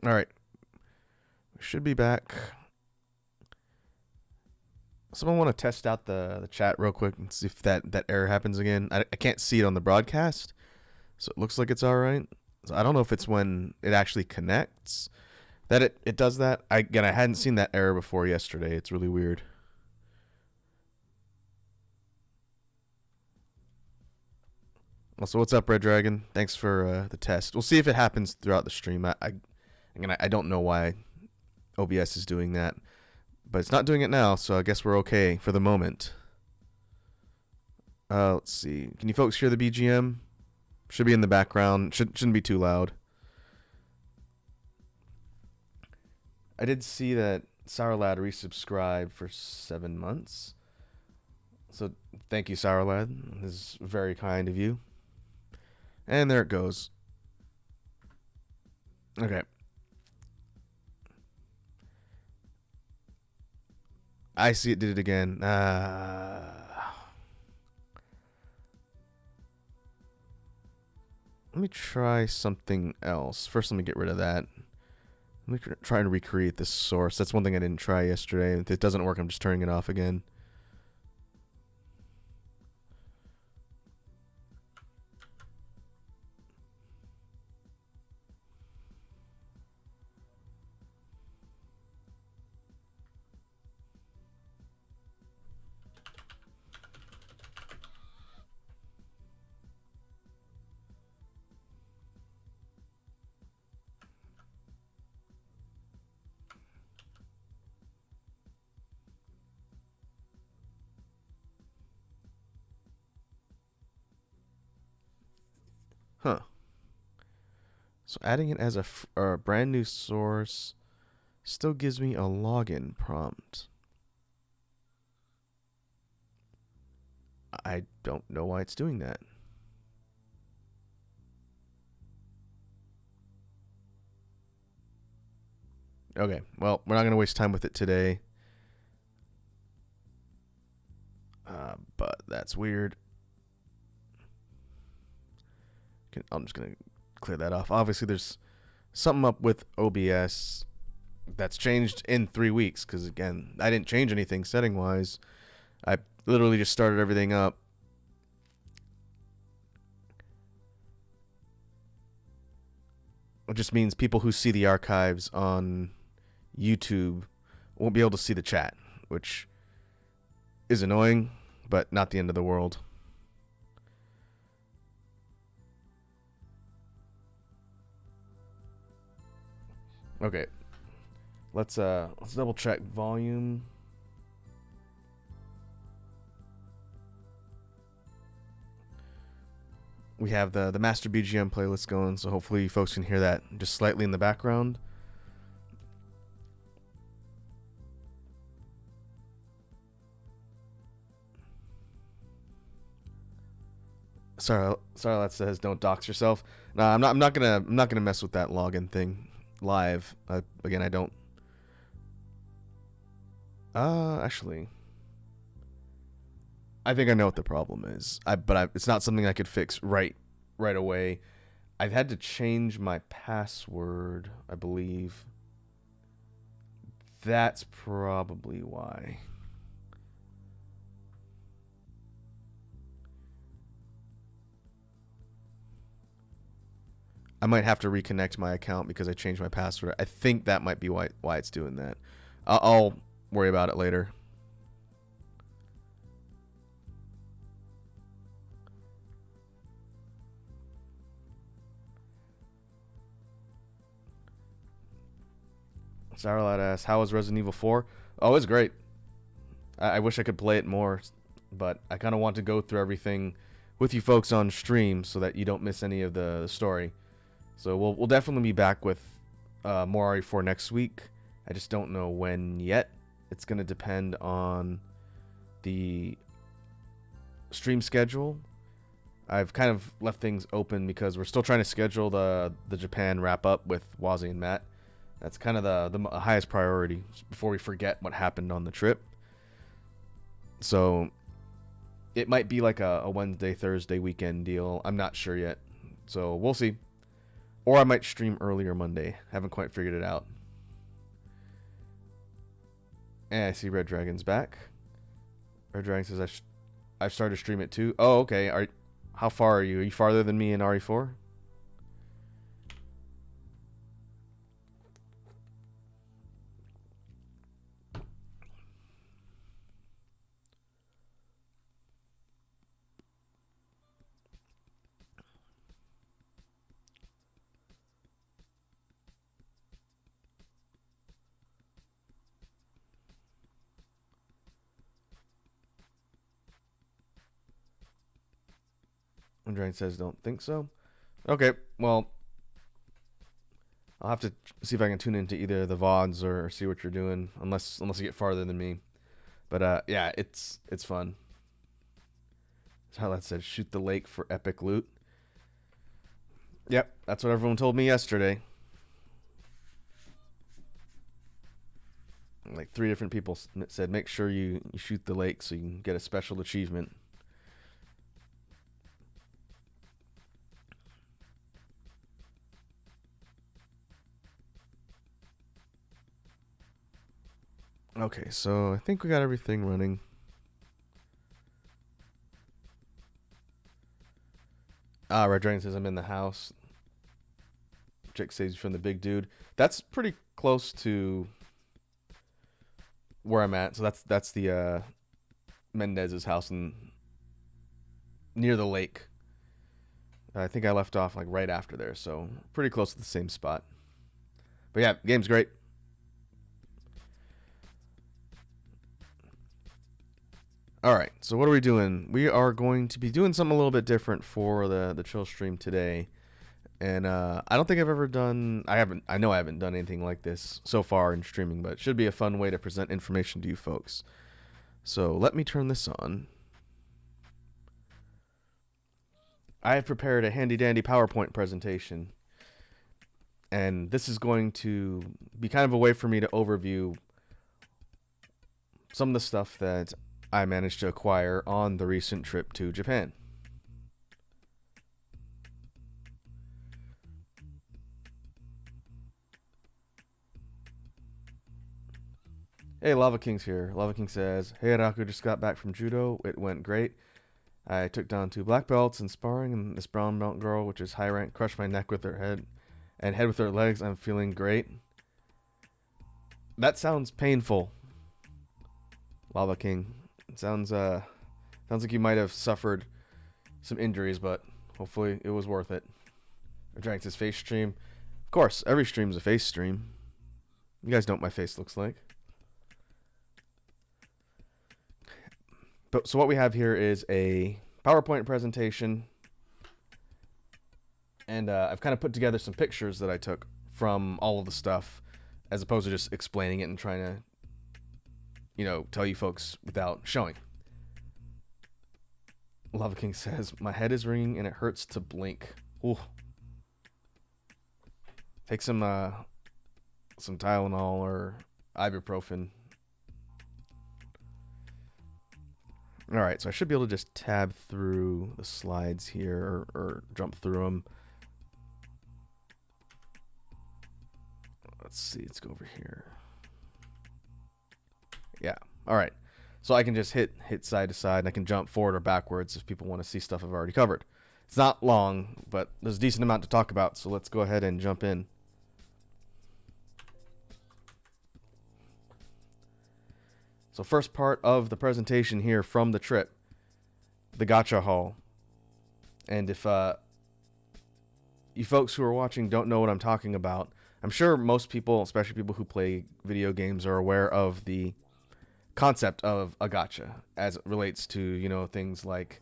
All right, we should be back. Someone want to test out the chat real quick and see if that error happens again. I can't see it on the broadcast, so it looks like it's all right. So I don't know if it's when it actually connects that it does that. I hadn't seen that error before yesterday. It's really weird. Also, what's up, Red Dragon? Thanks for the test. We'll see if it happens throughout the stream. I don't know why OBS is doing that, but it's not doing it now, so I guess we're okay for the moment. Let's see. Can you folks hear the BGM? Should be in the background. Shouldn't be too loud. I did see that Sour Lad resubscribed for 7 months. So thank you, Sour Lad. This is very kind of you. And there it goes. Okay. I see it did it again. Let me try something else. First, let me get rid of that. Let me try and recreate this source. That's one thing I didn't try yesterday. If it doesn't work, I'm just turning it off again. Huh. So adding it as a brand new source still gives me a login prompt. I don't know why it's doing that. Okay, well, we're not going to waste time with it today. But that's weird. I'm just going to clear that off. Obviously, there's something up with OBS that's changed in 3 weeks. Because, again, I didn't change anything setting-wise. I literally just started everything up. It just means people who see the archives on YouTube won't be able to see the chat, which is annoying, but not the end of the world. Okay, let's double check volume. We have the master BGM playlist going, so hopefully you folks can hear that just slightly in the background. Sorry, that says don't dox yourself. No, I'm not gonna mess with that login thing live. Again, I don't. Actually, I think I know what the problem is. It's not something I could fix right away. I've had to change my password, I believe. That's probably why. I might have to reconnect my account because I changed my password. I think that might be why it's doing that. I'll worry about it later. Sourlad asks, how was Resident Evil 4? Oh, it's great. I wish I could play it more, but I kind of want to go through everything with you folks on stream so that you don't miss any of the story. So we'll definitely be back with more RE4 next week. I just don't know when yet. It's going to depend on the stream schedule. I've kind of left things open because we're still trying to schedule the Japan wrap up with Wazi and Matt. That's kind of the highest priority before we forget what happened on the trip. So it might be like a Wednesday, Thursday weekend deal. I'm not sure yet. So we'll see. Or I might stream earlier Monday. Haven't quite figured it out. And I see Red Dragon's back. Red Dragon says I've started to stream it too. Oh, okay. How far are you? Are you farther than me in RE4? Red Dragon says don't think so. Okay, well, I'll have to see if I can tune into either the VODs or see what you're doing, unless you get farther than me. But yeah, it's fun. How that said, shoot the lake for epic loot. Yep, that's what everyone told me yesterday. Like 3 different people said, make sure you shoot the lake so you can get a special achievement. Okay, so I think we got everything running. Red Dragon says I'm in the house. Jake says from the big dude. That's pretty close to where I'm at. So that's the Mendez's house near the lake. I think I left off like right after there, so pretty close to the same spot. But yeah, game's great. All right, so what are we doing? We are going to be doing something a little bit different for the chill stream today. And I don't think I've ever done. I know I haven't done anything like this so far in streaming, but it should be a fun way to present information to you folks. So let me turn this on. I have prepared a handy dandy PowerPoint presentation, and this is going to be kind of a way for me to overview some of the stuff that I managed to acquire on the recent trip to Japan. Hey, Lava King's here. Lava King says, hey, Raku just got back from judo. It went great. I took down 2 black belts in sparring, and this brown belt girl, which is high rank, crushed my neck with her head and head with her legs. I'm feeling great. That sounds painful, Lava King. It sounds like you might have suffered some injuries, but hopefully it was worth it. I drank this face stream. Of course, every stream's a face stream. You guys know what my face looks like. But so what we have here is a PowerPoint presentation, and I've kind of put together some pictures that I took from all of the stuff, as opposed to just explaining it and trying to, tell you folks without showing. Lava King says, my head is ringing and it hurts to blink. Ooh. Take some Tylenol or ibuprofen. All right, so I should be able to just tab through the slides here or jump through them. Let's see, let's go over here. Yeah, all right. So I can just hit side to side, and I can jump forward or backwards if people want to see stuff I've already covered. It's not long, but there's a decent amount to talk about, so let's go ahead and jump in. So first part of the presentation here from the trip, the gacha haul. And if you folks who are watching don't know what I'm talking about, I'm sure most people, especially people who play video games, are aware of the concept of a gacha as it relates to, things like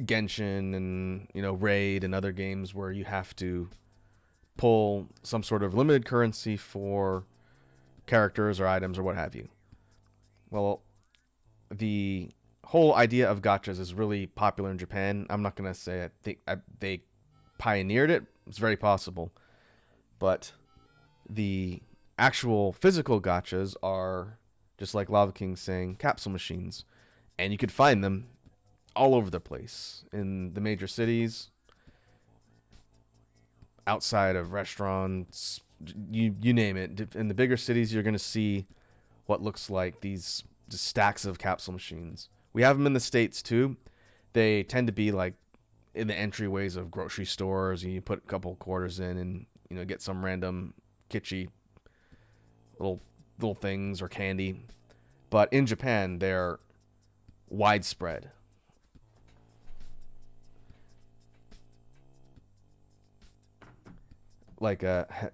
Genshin and, Raid and other games where you have to pull some sort of limited currency for characters or items or what have you. Well, the whole idea of gachas is really popular in Japan. I'm not going to say I think they pioneered it. It's very possible. But the actual physical gachas are, just like Lava King saying, capsule machines. And you could find them all over the place in the major cities. outside of restaurants, you name it. In the bigger cities, you're gonna see what looks like these just stacks of capsule machines. We have them in the States too. They tend to be like in the entryways of grocery stores. You put a couple quarters in and get some random kitschy little things or candy. But in Japan, they're widespread. Like a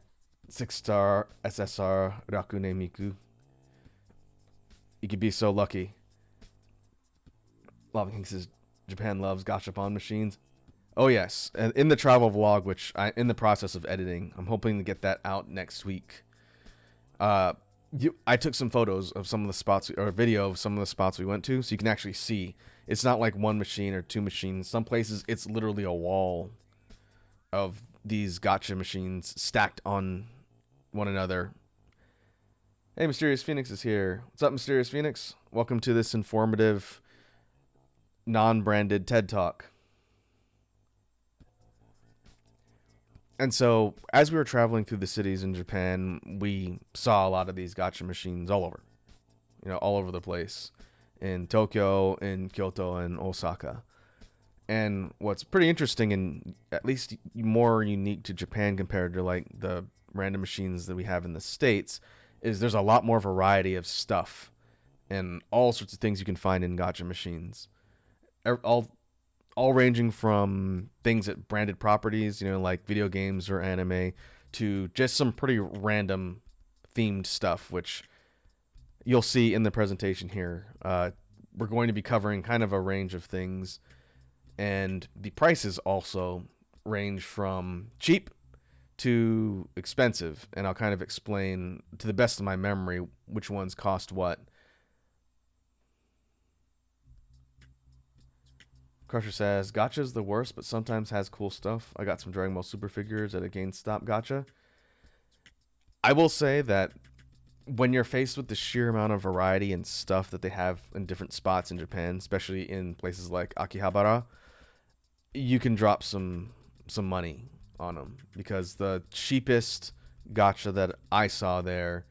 6-star SSR Rakune Miku. You could be so lucky. Lava King says Japan loves gachapon machines. Oh yes, and in the travel vlog, which I'm in the process of editing, I'm hoping to get that out next week. I took some photos of some of the spots, or a video of some of the spots we went to, so you can actually see. It's not like one machine or two machines. Some places it's literally a wall of these gacha machines stacked on one another. Hey, Mysterious Phoenix is here. What's up, Mysterious Phoenix? Welcome to this informative, non-branded TED Talk. And so, as we were traveling through the cities in Japan, we saw a lot of these gacha machines all over. All over the place. In Tokyo, in Kyoto, and Osaka. And what's pretty interesting and at least more unique to Japan compared to like the random machines that we have in the States is there's a lot more variety of stuff and all sorts of things you can find in gacha machines. All ranging from things at branded properties, like video games or anime, to just some pretty random themed stuff, which you'll see in the presentation here. We're going to be covering kind of a range of things, and the prices also range from cheap to expensive, and I'll kind of explain to the best of my memory which ones cost what. Crusher says, Gacha's the worst, but sometimes has cool stuff. I got some Dragon Ball Super figures at a GameStop gacha. I will say that when you're faced with the sheer amount of variety and stuff that they have in different spots in Japan, especially in places like Akihabara, you can drop some money on them, because the cheapest gacha that I saw there,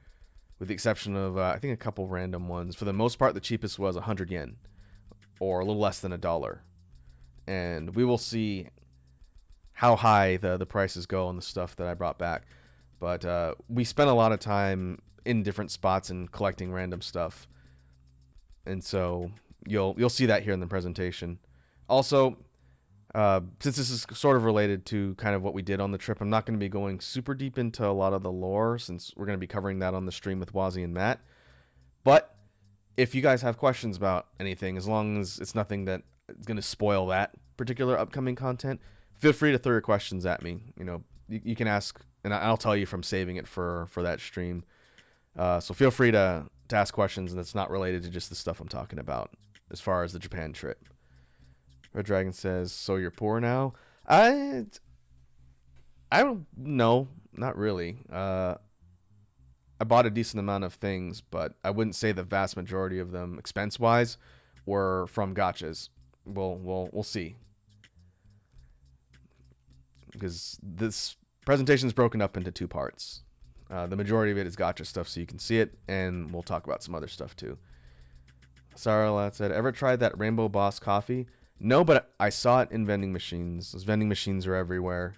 with the exception of I think a couple random ones, for the most part the cheapest was 100 yen, or a little less than $1. And we will see how high the prices go on the stuff that I brought back. But we spent a lot of time in different spots and collecting random stuff, and so you'll see that here in the presentation. Also, since this is sort of related to kind of what we did on the trip, I'm not going to be going super deep into a lot of the lore, since we're going to be covering that on the stream with Wazzy and Matt. But if you guys have questions about anything, as long as it's nothing that is going to spoil that particular upcoming content, feel free to throw your questions at me. You can ask, and I'll tell you if I'm saving it for that stream. So feel free to ask questions, and it's not related to just the stuff I'm talking about as far as the Japan trip. Red Dragon says, so you're poor now? I don't know, not really. I bought a decent amount of things, but I wouldn't say the vast majority of them, expense-wise, were from gachas. We'll see. Because this presentation is broken up into two parts. The majority of it is gacha stuff, so you can see it, and we'll talk about some other stuff too. Sarah said, ever tried that Rainbow Boss coffee? No, but I saw it in vending machines. Those vending machines are everywhere.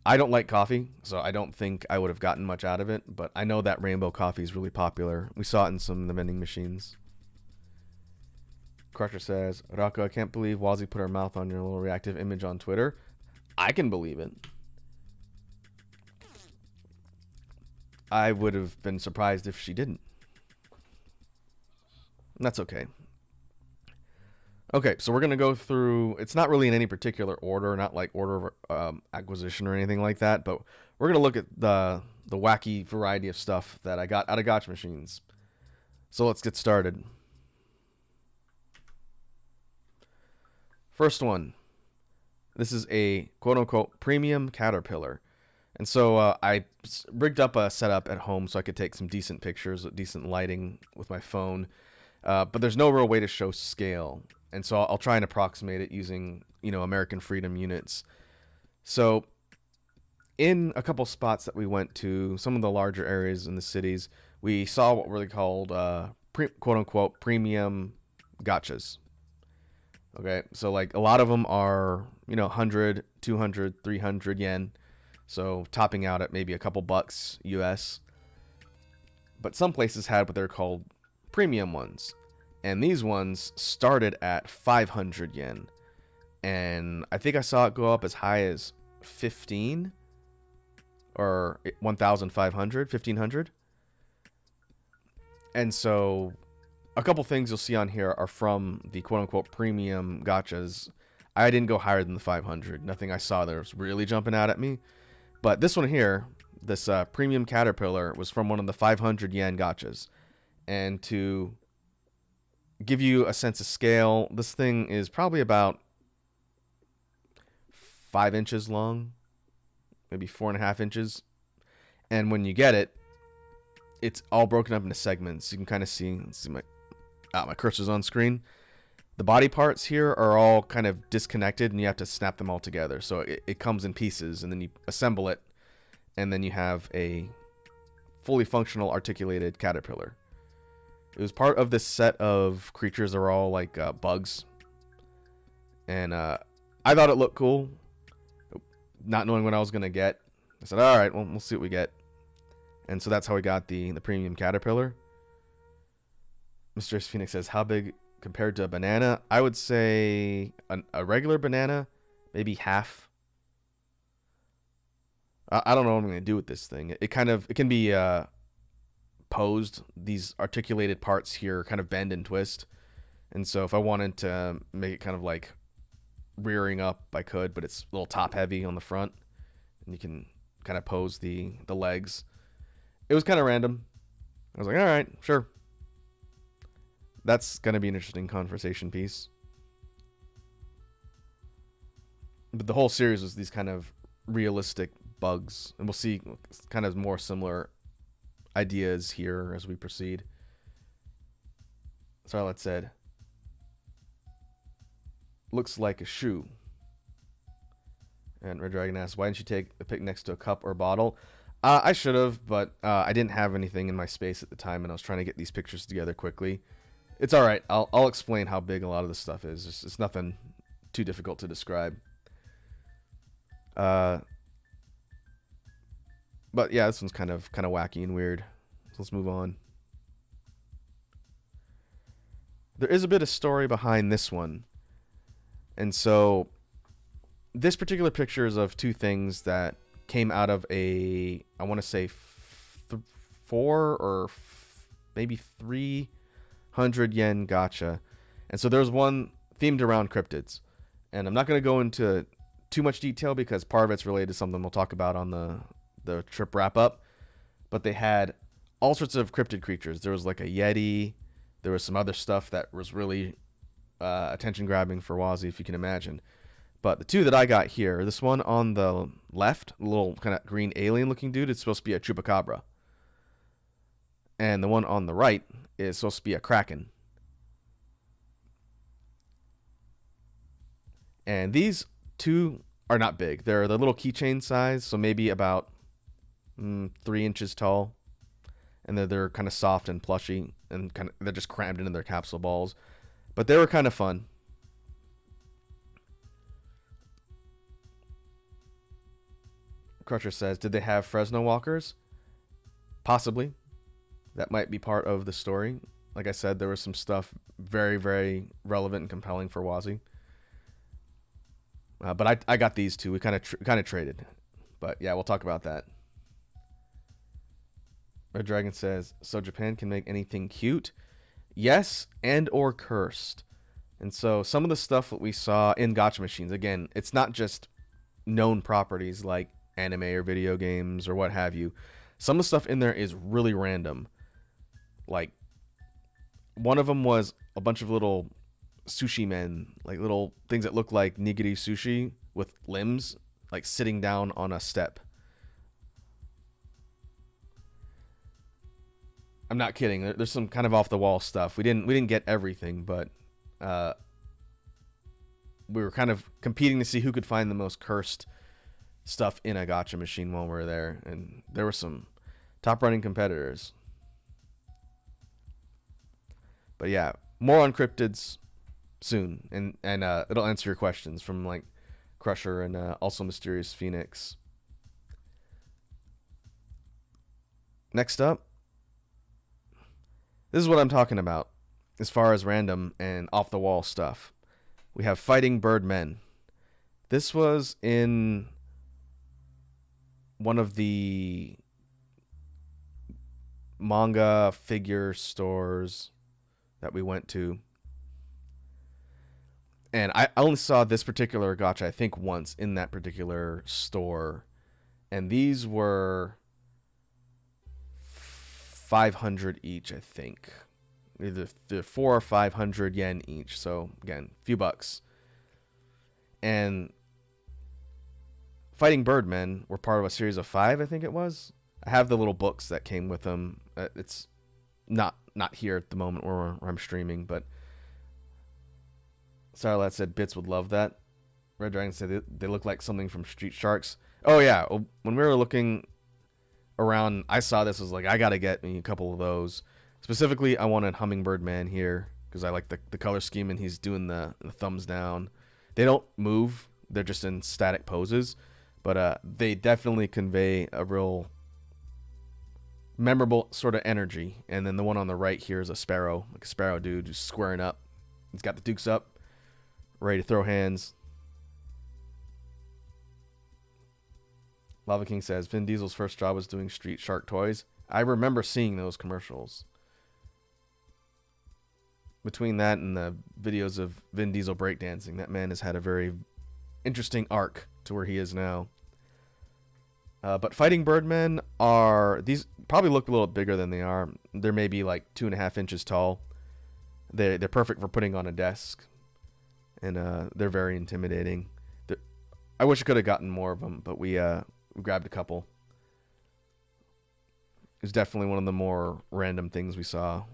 I don't like coffee, so I don't think I would have gotten much out of it, but I know that rainbow coffee is really popular. We saw it in some of the vending machines. Crusher says, Rocco, I can't believe Wazzy put her mouth on your little reactive image on Twitter. I can believe it. I would have been surprised if she didn't. That's okay. Okay, so we're going to go through, it's not really in any particular order, not like order of acquisition or anything like that, but we're going to look at the wacky variety of stuff that I got out of gacha machines. So let's get started. First one. This is a quote-unquote premium caterpillar. And so I rigged up a setup at home so I could take some decent pictures with decent lighting with my phone. But there's no real way to show scale. And so I'll try and approximate it using, American Freedom units. So in a couple spots that we went to, some of the larger areas in the cities, we saw what were called quote unquote premium gachas. Okay, so like a lot of them are 100, 200, 300 yen, so topping out at maybe a couple bucks US. But some places had what they're called premium ones, and these ones started at 500 yen, and I think I saw it go up as high as 15 or 1,500, 1,500. And so a couple things you'll see on here are from the quote unquote premium gachas. I didn't go higher than the 500. Nothing I saw there was really jumping out at me. But this one here, this premium caterpillar, was from one of the 500 yen gachas. And to give you a sense of scale, this thing is probably about 5 inches long, maybe 4.5 inches. And when you get it, it's all broken up into segments. You can kind of see, my cursor's on screen. The body parts here are all kind of disconnected, and you have to snap them all together. So it comes in pieces, and then you assemble it, and then you have a fully functional articulated caterpillar. It was part of this set of creatures that are all like bugs. And I thought it looked cool, not knowing what I was going to get. I said, all right, well, we'll see what we get. And so that's how we got the premium caterpillar. Mr. Phoenix says, how big compared to a banana? I would say a regular banana, maybe half. I don't know what I'm going to do with this thing. It can be posed. These articulated parts here kind of bend and twist. And so if I wanted to make it kind of like rearing up, I could, but it's a little top heavy on the front. And you can kind of pose the legs. It was kind of random. I was like, all right, sure. That's going to be an interesting conversation piece. But the whole series was these kind of realistic bugs. And we'll see kind of more similar ideas here as we proceed. Starlight said, looks like a shoe. And Red Dragon asked, why didn't you take a pic next to a cup or bottle? I should have, but I didn't have anything in my space at the time, and I was trying to get these pictures together quickly. It's all right. I'll explain how big a lot of this stuff is. It's nothing too difficult to describe. But yeah, this one's kind of wacky and weird. So let's move on. There is a bit of story behind this one. And so this particular picture is of two things that came out of I want to say 4 or maybe 300 yen gacha. And so there's one themed around cryptids. And I'm not going to go into too much detail because part of it's related to something we'll talk about on the trip wrap up. But they had all sorts of cryptid creatures. There was like a yeti. There was some other stuff that was really attention grabbing for Wazzy, if you can imagine. But the two that I got here, this one on the left, a little kind of green alien looking dude, it's supposed to be a chupacabra. And the one on the right is supposed to be a kraken. And these two are not big. They're the little keychain size, so maybe about 3 inches tall. And they're kind of soft and plushy, and they're just crammed into their capsule balls. But they were kind of fun. Crutcher says, did they have Fresno walkers? Possibly. That might be part of the story. Like I said, there was some stuff very, very relevant and compelling for Wazzy. But I got these two. We kind of traded. But yeah, we'll talk about that. Red Dragon says, so Japan can make anything cute? Yes, and or cursed. And so some of the stuff that we saw in gacha machines, again, it's not just known properties like anime or video games or what have you. Some of the stuff in there is really random. Like, one of them was a bunch of little sushi men, like little things that look like nigiri sushi with limbs, like sitting down on a step. I'm not kidding. There's some kind of off the wall stuff. We didn't get everything, but we were kind of competing to see who could find the most cursed stuff in a gacha machine while we were there, and there were some top running competitors. But yeah, more on cryptids soon, and it'll answer your questions from like Crusher and also Mysterious Phoenix. Next up, this is what I'm talking about as far as random and off the wall stuff. We have Fighting Birdmen. This was in one of the manga figure stores that we went to. And I only saw this particular gacha, I think, once in that particular store. And these were 500 each, I think. Either 400 or 500 yen each. So, again, a few bucks. And Fighting Birdmen were part of a series of 5, I think it was. I have the little books that came with them. It's not here at the moment where I'm streaming, but Starlat said Bits would love that. Red Dragon said they look like something from Street Sharks. Oh yeah, when we were looking around, I saw this, was like, I gotta get me a couple of those. Specifically, I wanted Hummingbird Man here because I like the color scheme, and he's doing the thumbs down. They don't move; they're just in static poses, but they definitely convey a real memorable sort of energy. And then the one on the right here is a sparrow, like a sparrow dude who's squaring up. He's got the dukes up, ready to throw hands. Lava King says Vin Diesel's first job was doing Street Shark toys. I remember seeing those commercials. Between that and the videos of Vin Diesel breakdancing, that man has had a very interesting arc to where he is now. But Fighting Birdmen are, these probably look a little bigger than they are. They're maybe like 2.5 inches tall. They're perfect for putting on a desk, and they're very intimidating. I wish I could have gotten more of them, but we grabbed a couple. It was definitely one of the more random things we saw.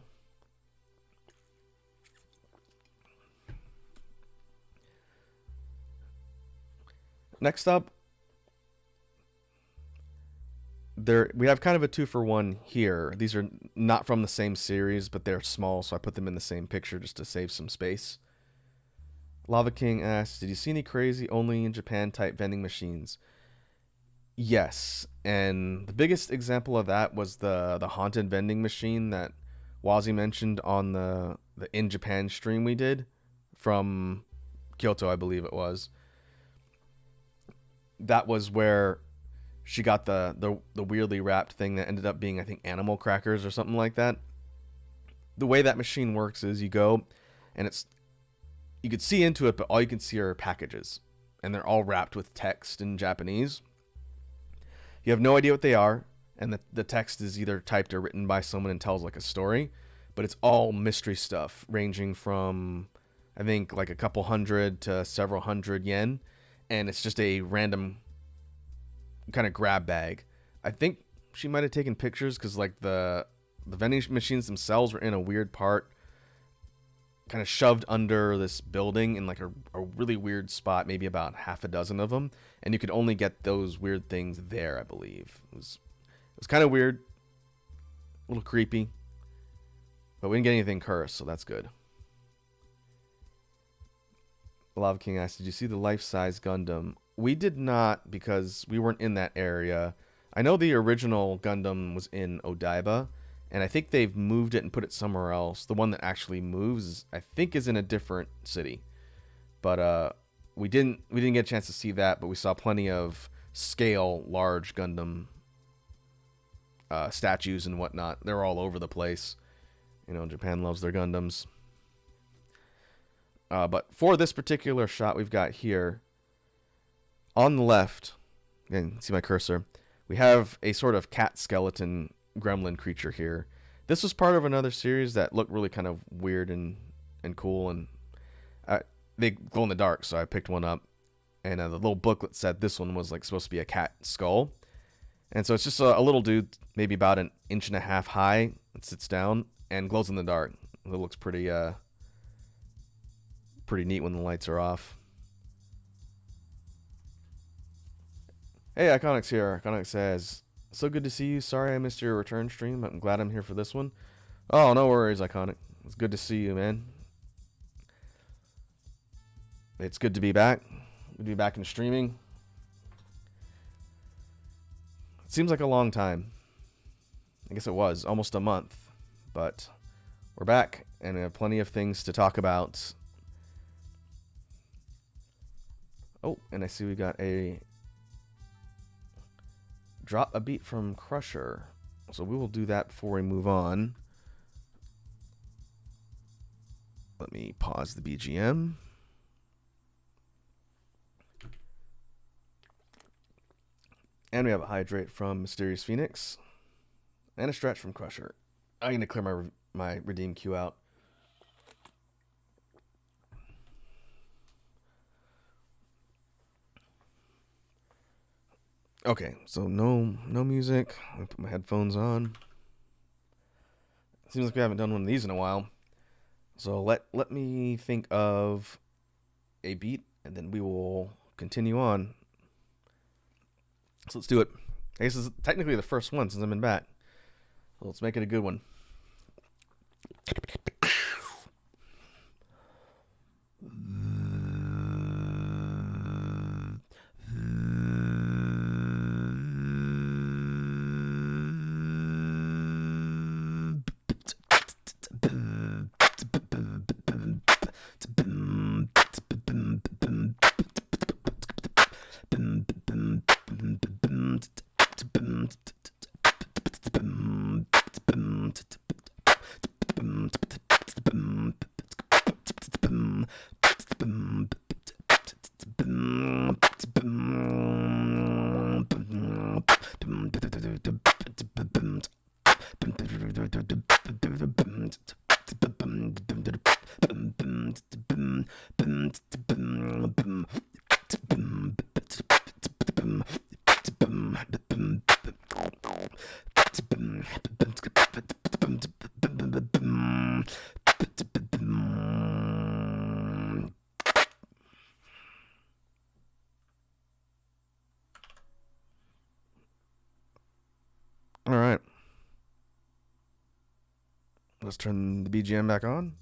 Next up, we have kind of a 2-for-1 here. These are not from the same series, but they're small, so I put them in the same picture just to save some space. Lava King asks, did you see any crazy only in Japan type vending machines? Yes, and the biggest example of that was the haunted vending machine that Wazi mentioned on the in Japan stream we did from Kyoto, I believe it was. That was where she got the weirdly wrapped thing that ended up being, I think, animal crackers or something like that. The way that machine works is you go, and you could see into it, but all you can see are packages, and they're all wrapped with text in Japanese. You have no idea what they are, and the text is either typed or written by someone and tells like a story, but it's all mystery stuff, ranging from, I think, like a couple hundred to several hundred yen, and it's just a random kind of grab bag. I think she might have taken pictures because like the vending machines themselves were in a weird part, kind of shoved under this building in like a really weird spot, maybe about half a dozen of them, and you could only get those weird things there, I believe. It was kind of weird, a little creepy, but we didn't get anything cursed, so that's good. Lava King asked, did you see the life-size Gundam? We did not, because we weren't in that area. I know the original Gundam was in Odaiba, and I think they've moved it and put it somewhere else. The one that actually moves, I think, is in a different city. But we didn't get a chance to see that, but we saw plenty of scale large Gundam statues and whatnot. They're all over the place. You know, Japan loves their Gundams. But for this particular shot we've got here, on the left, again, see my cursor, we have a sort of cat skeleton gremlin creature here. This was part of another series that looked really kind of weird and cool, and they glow in the dark, so I picked one up, and the little booklet said this one was like supposed to be a cat skull. And so it's just a little dude, maybe about 1.5 inches high, that sits down and glows in the dark. It looks pretty neat when the lights are off. Hey, Iconics here. Iconics says, so good to see you. Sorry I missed your return stream. I'm glad I'm here for this one. Oh, no worries, Iconic. It's good to see you, man. It's good to be back. Good to be back in streaming. It seems like a long time. I guess it was almost a month. But we're back, and we have plenty of things to talk about. Oh, and I see we got a drop a beat from Crusher. So we will do that before we move on. Let me pause the BGM. And we have a hydrate from Mysterious Phoenix. And a stretch from Crusher. I'm going to clear my redeem queue out. Okay, so no music. I'm going to put my headphones on. Seems like we haven't done one of these in a while. So let me think of a beat, and then we will continue on. So let's do it. I guess this is technically the first one since I've been back. So let's make it a good one. All right. Let's turn the BGM back on.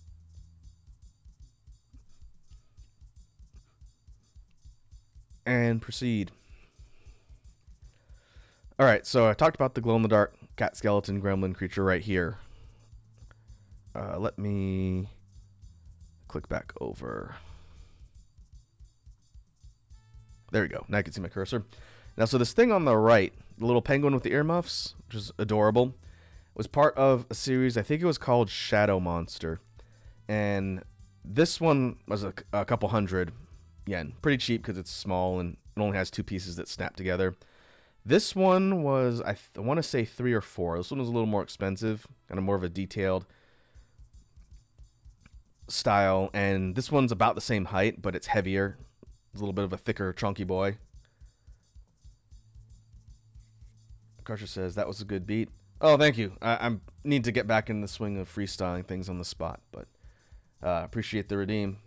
And proceed. All right, so I talked about the glow-in-the-dark cat skeleton gremlin creature right here. Let me click back over. There we go. Now I can see my cursor. Now, so this thing on the right, the little penguin with the earmuffs, which is adorable, was part of a series, I think it was called Shadow Monster. And this one was a couple hundred yen. Pretty cheap because it's small and it only has two pieces that snap together. This one was, I want to say 3 or 4. This one was a little more expensive, kind of more of a detailed style. And this one's about the same height, but it's heavier. It's a little bit of a thicker, chunky boy. Crusher says, that was a good beat. Oh, thank you. I need to get back in the swing of freestyling things on the spot, but appreciate the redeem.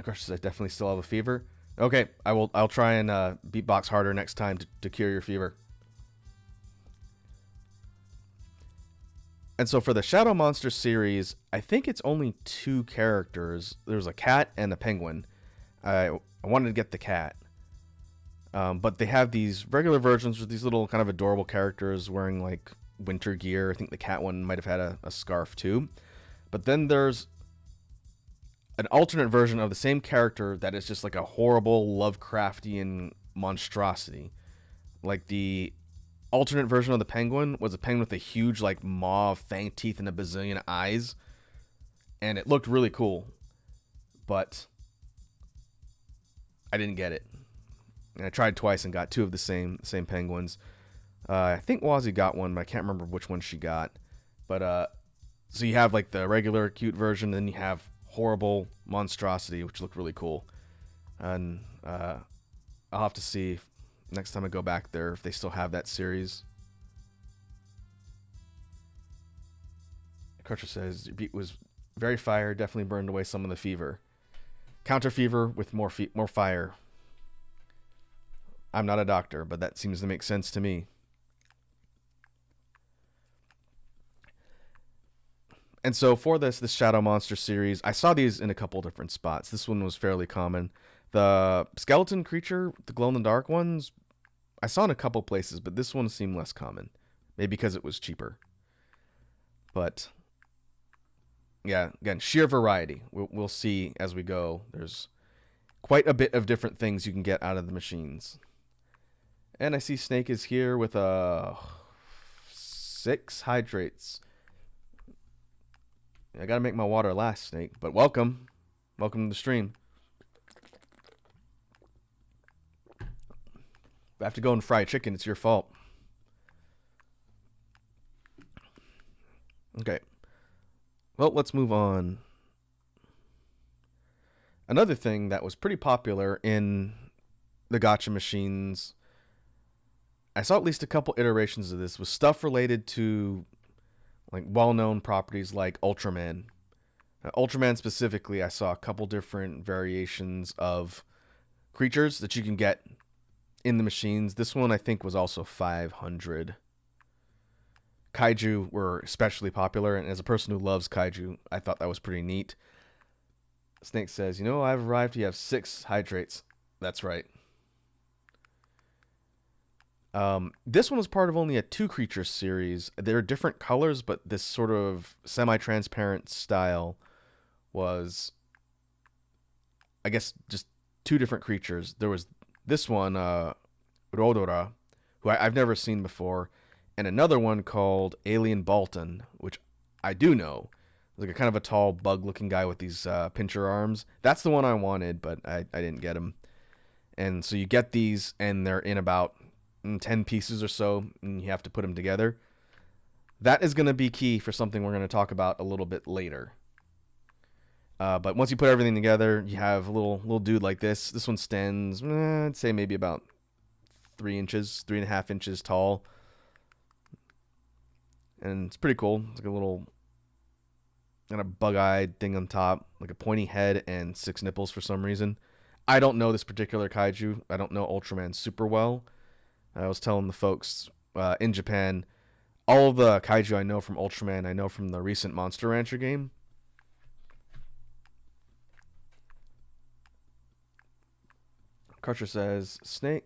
Crusher says, I definitely still have a fever. Okay, I'll try and beatbox harder next time to cure your fever. And so for the Shadow Monster series, I think it's only 2 characters. There's a cat and a penguin. I wanted to get the cat. But they have these regular versions with these little kind of adorable characters wearing like winter gear. I think the cat one might have had a scarf too. But then there's an alternate version of the same character that is just like a horrible Lovecraftian monstrosity. Like the alternate version of the penguin was a penguin with a huge like mauve fang teeth and a bazillion eyes. And it looked really cool. But I didn't get it. And I tried twice and got 2 of the same penguins. I think Wazzy got one, but I can't remember which one she got. But so you have like the regular cute version, and then you have horrible monstrosity, which looked really cool. And I'll have to see next time I go back there if they still have that series. Crusher says your beat was very fire, definitely burned away some of the fever. Counter fever with more fire. I'm not a doctor, but that seems to make sense to me. And so for this Shadow Monster series, I saw these in a couple different spots. This one was fairly common. The skeleton creature, the glow in the dark ones, I saw in a couple places, but this one seemed less common. Maybe because it was cheaper. But yeah, again, sheer variety. We'll see as we go. There's quite a bit of different things you can get out of the machines. And I see Snake is here with 6 hydrates. I gotta make my water last, Snake. But welcome. Welcome to the stream. If I have to go and fry chicken, it's your fault. Okay. Well, let's move on. Another thing that was pretty popular in the gacha machines, I saw at least a couple iterations of this, was stuff related to like well-known properties like Ultraman. Ultraman specifically, I saw a couple different variations of creatures that you can get in the machines. This one I think was also 500. Kaiju were especially popular, and as a person who loves kaiju, I thought that was pretty neat. Snake says, I've arrived. You have 6 hydrates. That's right. This one was part of only a 2-creature series. They're different colors, but this sort of semi-transparent style was, I guess, just 2 different creatures. There was this one, Rodora, who I've never seen before, and another one called Alien Balton, which I do know. Like a kind of a tall bug-looking guy with these pincher arms. That's the one I wanted, but I didn't get him. And so you get these, and they're in about 10 pieces or so, and you have to put them together. That is going to be key for something we're going to talk about a little bit later. But once you put everything together, you have a little dude like this. This one stands, I'd say maybe about 3.5 inches tall. And it's pretty cool. It's like a little kind of bug-eyed thing on top, like a pointy head and 6 nipples for some reason. I don't know this particular kaiju. I don't know Ultraman super well. I was telling the folks in Japan, all of the kaiju I know from Ultraman, I know from the recent Monster Rancher game. Crusher says, Snake,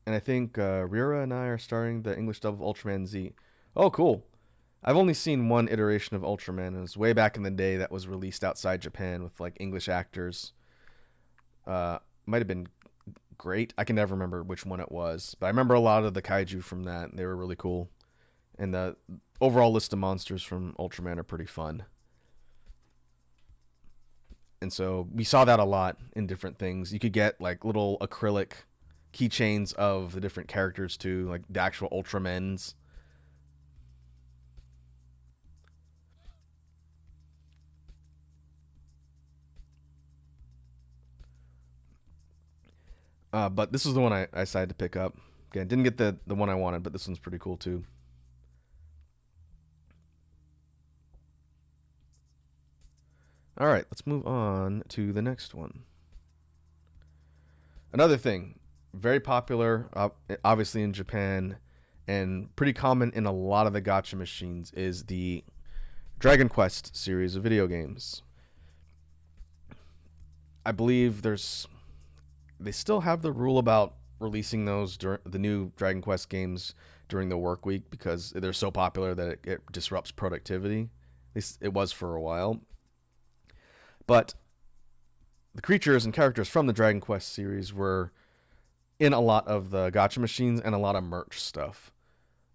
and I think Rira and I are starting the English dub of Ultraman Z. Oh, cool. I've only seen one iteration of Ultraman. It was way back in the day that was released outside Japan with like English actors. Might have been great. I can never remember which one it was, but I remember a lot of the kaiju from that. They were really cool. And the overall list of monsters from Ultraman are pretty fun. And so we saw that a lot in different things. You could get like little acrylic keychains of the different characters too, like the actual Ultramens. But this is the one I decided to pick up. Again, didn't get the one I wanted, but this one's pretty cool too. All right, let's move on to the next one. Another thing, very popular, obviously in Japan, and pretty common in a lot of the gacha machines, is the Dragon Quest series of video games. I believe they still have the rule about releasing the new Dragon Quest games during the work week because they're so popular that it disrupts productivity. At least it was for a while. But the creatures and characters from the Dragon Quest series were in a lot of the gacha machines and a lot of merch stuff.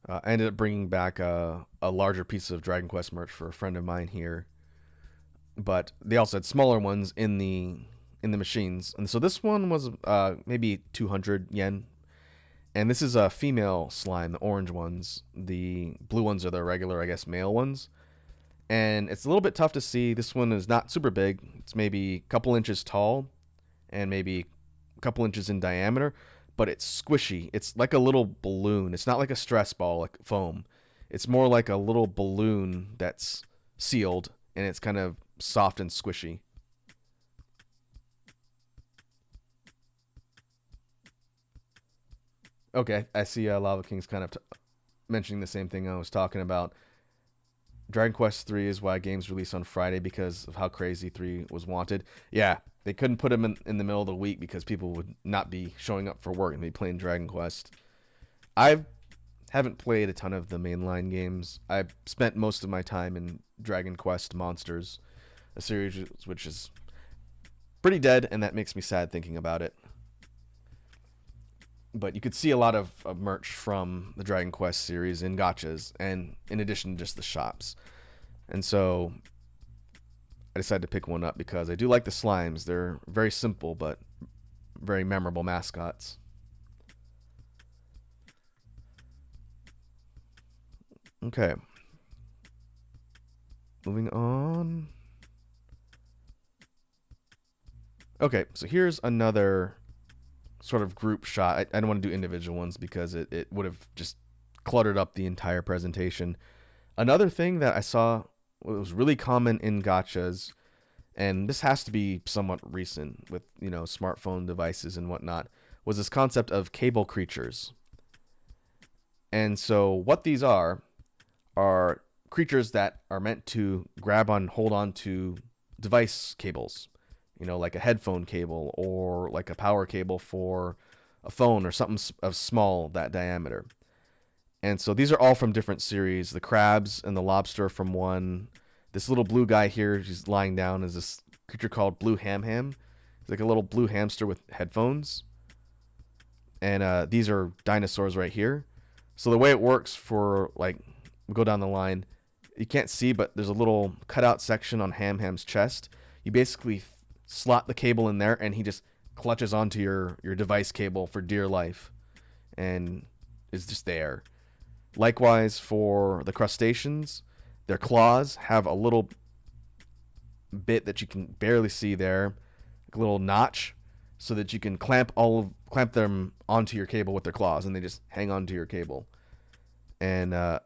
I ended up bringing back a larger piece of Dragon Quest merch for a friend of mine here. But they also had smaller ones in the machines. And so this one was maybe 200 yen. And this is a female slime, the orange ones. The blue ones are the regular, I guess, male ones. And it's a little bit tough to see. This one is not super big. It's maybe a couple inches tall and maybe a couple inches in diameter. But it's squishy. It's like a little balloon. It's not like a stress ball, like foam. It's more like a little balloon that's sealed. And it's kind of soft and squishy. Okay, I see Lava King's kind of mentioning the same thing I was talking about. Dragon Quest 3 is why games release on Friday because of how crazy 3 was wanted. Yeah, they couldn't put them in the middle of the week because people would not be showing up for work and be playing Dragon Quest. I haven't played a ton of the mainline games. I've spent most of my time in Dragon Quest Monsters, a series which is pretty dead, and that makes me sad thinking about it. But you could see a lot of merch from the Dragon Quest series in gachas, and in addition to just the shops. And so I decided to pick one up because I do like the slimes. They're very simple but very memorable mascots. Okay, moving on. Okay, so here's another sort of group shot. I don't want to do individual ones because it would have just cluttered up the entire presentation. Another thing that I saw was really common in gachas, and this has to be somewhat recent with, smartphone devices and whatnot, was this concept of cable creatures. And so what these are creatures that are meant to hold on to device cables, like a headphone cable or like a power cable for a phone or something of small that diameter. And so these are all from different series. The crabs and the lobster from one. This little blue guy here, he's lying down, is this creature called Blue Ham Ham. He's like a little blue hamster with headphones. And these are dinosaurs right here. So the way it works for, like, we go down the line, you can't see, but there's a little cutout section on Ham Ham's chest. You basically slot the cable in there, and he just clutches onto your device cable for dear life and is just there. Likewise, for the crustaceans, their claws have a little bit that you can barely see there, like a little notch, so that you can clamp them onto your cable with their claws, and they just hang onto your cable. And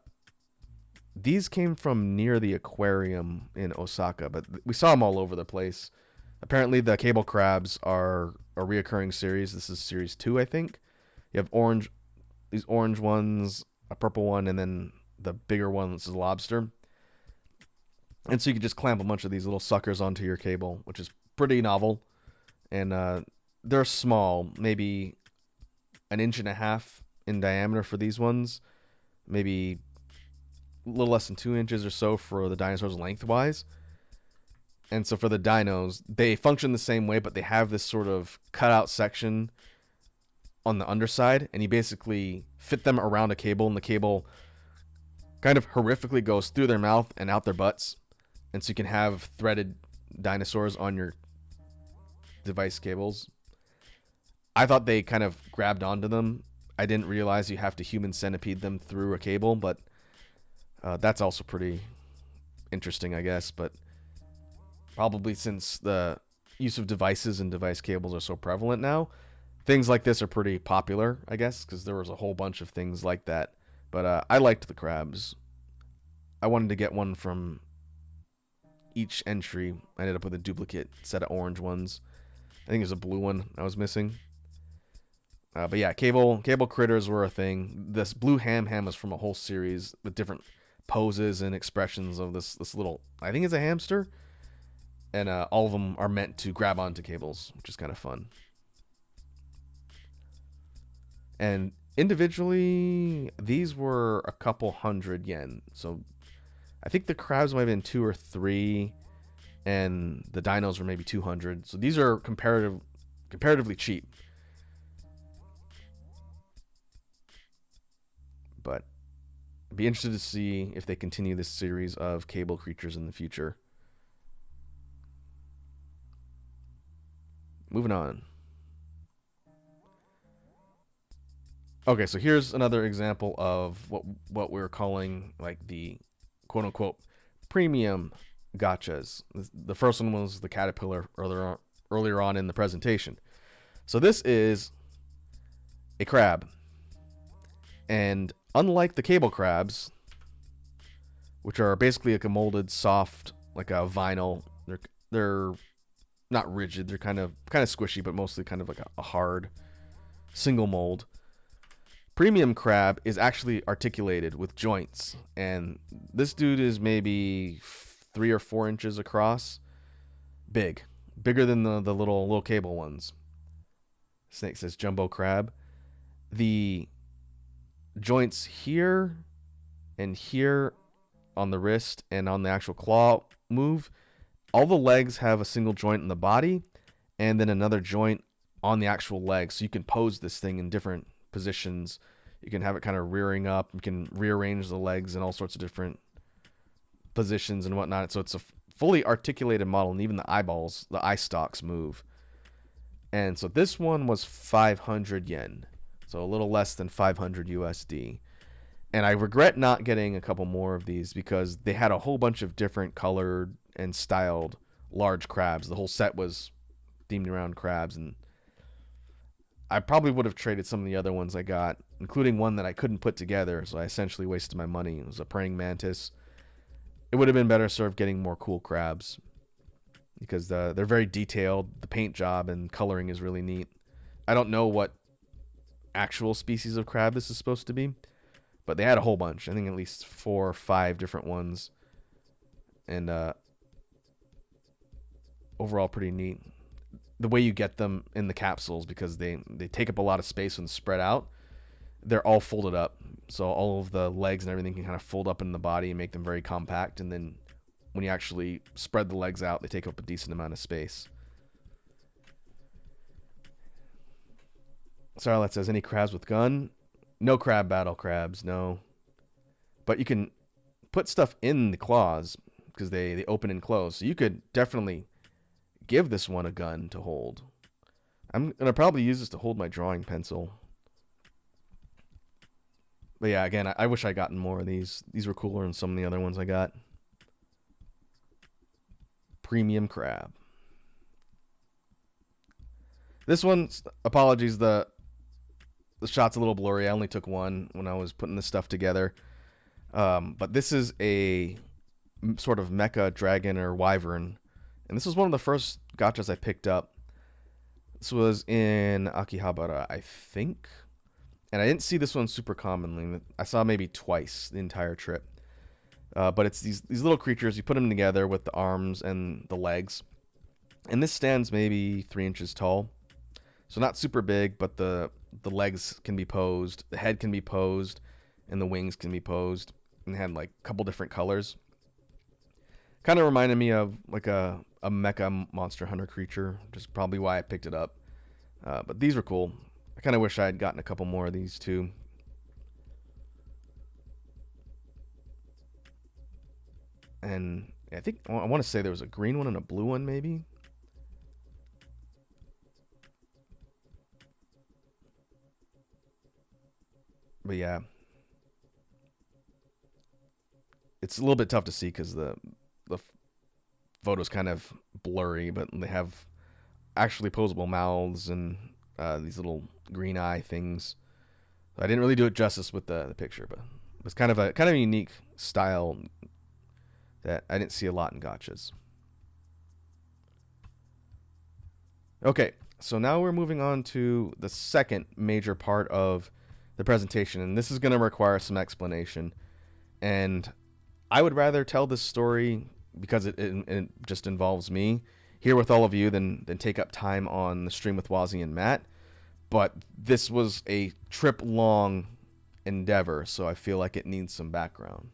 these came from near the aquarium in Osaka, but we saw them all over the place. Apparently, the cable crabs are a reoccurring series. This is series 2, I think. You have these orange ones, a purple one, and then the bigger one, this is lobster. And so you can just clamp a bunch of these little suckers onto your cable, which is pretty novel. And they're small, maybe an inch and a half in diameter for these ones, maybe a little less than 2 inches or so for the dinosaurs lengthwise. And so for the dinos, they function the same way, but they have this sort of cutout section on the underside, and you basically fit them around a cable, and the cable kind of horrifically goes through their mouth and out their butts. And so you can have threaded dinosaurs on your device cables. I thought they kind of grabbed onto them. I didn't realize you have to human centipede them through a cable, but that's also pretty interesting, I guess. But probably since the use of devices and device cables are so prevalent now, things like this are pretty popular, I guess, because there was a whole bunch of things like that. But I liked the crabs. I wanted to get one from each entry. I ended up with a duplicate set of orange ones. I think there's a blue one I was missing. But yeah, cable critters were a thing. This Blue Ham Ham was from a whole series with different poses and expressions of this little, I think it's a hamster. And all of them are meant to grab onto cables, which is kind of fun. And individually, these were a couple hundred yen. So I think the crabs might have been 2 or 3, and the dinos were maybe 200. So these are comparatively cheap. But I'd be interested to see if they continue this series of cable creatures in the future. Moving on. Okay, so here's another example of what we're calling like the quote unquote premium gachas. The first one was the caterpillar earlier on in the presentation. So this is a crab. And unlike the cable crabs, which are basically like a molded soft, like a vinyl, they're not rigid, they're kind of squishy, but mostly kind of like a hard single mold. Premium crab is actually articulated with joints, and this dude is maybe 3 or 4 inches across. Bigger than the little cable ones. Snake says jumbo crab. The joints here and here on the wrist and on the actual claw move, all the legs have a single joint in the body and then another joint on the actual leg. So you can pose this thing in different positions. You can have it kind of rearing up. You can rearrange the legs in all sorts of different positions and whatnot. So it's a fully articulated model, and even the eyeballs, the eye stalks move. And so this one was 500 yen. So a little less than 500 USD. And I regret not getting a couple more of these because they had a whole bunch of different colored and styled large crabs. The whole set was themed around crabs, and I probably would have traded some of the other ones I got, including one that I couldn't put together, so I essentially wasted my money. It was a praying mantis. It would have been better served getting more cool crabs because they're very detailed. The paint job and coloring is really neat. I don't know what actual species of crab this is supposed to be, but they had a whole bunch. I think at least 4 or 5 different ones. And overall pretty neat. The way you get them in the capsules, because they take up a lot of space when spread out, they're all folded up. So all of the legs and everything can kind of fold up in the body and make them very compact. And then when you actually spread the legs out, they take up a decent amount of space. Starlet says, any crabs with gun? No crab battle crabs, no. But you can put stuff in the claws because they open and close. So you could definitely give this one a gun to hold. I'm going to probably use this to hold my drawing pencil. But yeah, again, I wish I gotten more of these. These were cooler than some of the other ones I got. Premium crab. This one, apologies, the shot's a little blurry. I only took one when I was putting this stuff together. But this is a sort of mecha dragon or wyvern. And this was one of the first gachas I picked up. This was in Akihabara, I think. And I didn't see this one super commonly. I saw maybe twice the entire trip. But it's these little creatures. You put them together with the arms and the legs. And this stands maybe 3 inches tall. So not super big, but the legs can be posed. The head can be posed. And the wings can be posed. And it had like a couple different colors. Kind of reminded me of like a mecha monster hunter creature, which is probably why I picked it up. But these were cool. I kind of wish I had gotten a couple more of these too. And I think I want to say there was a green one and a blue one maybe. But yeah. It's a little bit tough to see because the photo's kind of blurry, but they have actually posable mouths and these little green eye things. I didn't really do it justice with the picture, but it was kind of a unique style that I didn't see a lot in gachas. Okay, so now we're moving on to the second major part of the presentation, and this is going to require some explanation. And I would rather tell this story because it just involves me here with all of you than take up time on the stream with Wazzy and Matt. But this was a trip-long endeavor, so I feel like it needs some background.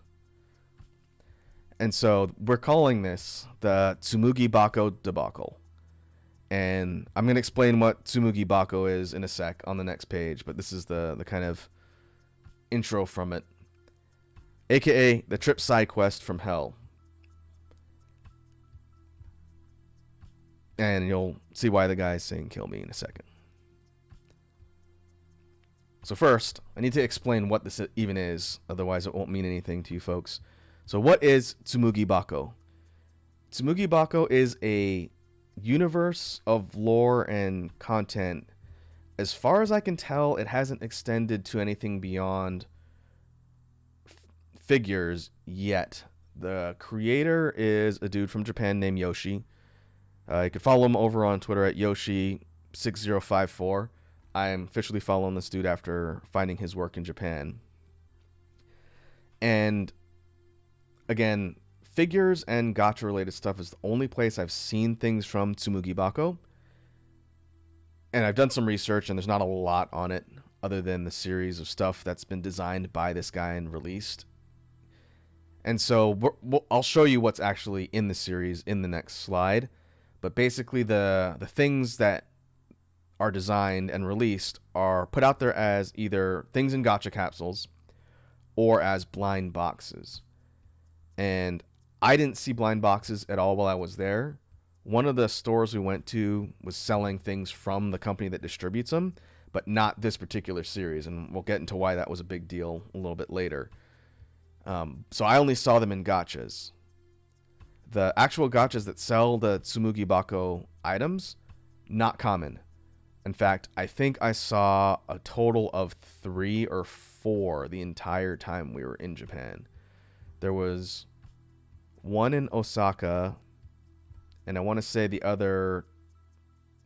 And so we're calling this the Tsumugi Bako debacle. And I'm going to explain what Tsumugi Bako is in a sec on the next page, but this is the kind of intro from it. AKA the trip side quest from hell. And you'll see why the guy's saying kill me in a second. So first, I need to explain what this even is, otherwise it won't mean anything to you folks. So what is Tsumugi Bako? Tsumugi Bako is a universe of lore and content. As far as I can tell, it hasn't extended to anything beyond figures yet. The creator is a dude from Japan named Yoshi. You can follow him over on Twitter at Yoshi6054. I'm officially following this dude after finding his work in Japan. And again, figures and gacha related stuff is the only place I've seen things from Tsumugi Bako. And I've done some research, and there's not a lot on it other than the series of stuff that's been designed by this guy and released. And so I'll show you what's actually in the series in the next slide. But basically, the things that are designed and released are put out there as either things in gacha capsules or as blind boxes. And I didn't see blind boxes at all while I was there. One of the stores we went to was selling things from the company that distributes them, but not this particular series. And we'll get into why that was a big deal a little bit later. So I only saw them in gachas. The actual gachas that sell the Tsumugi Bako items, not common. In fact, I think I saw a total of 3 or 4 the entire time we were in Japan. There was one in Osaka, and I want to say there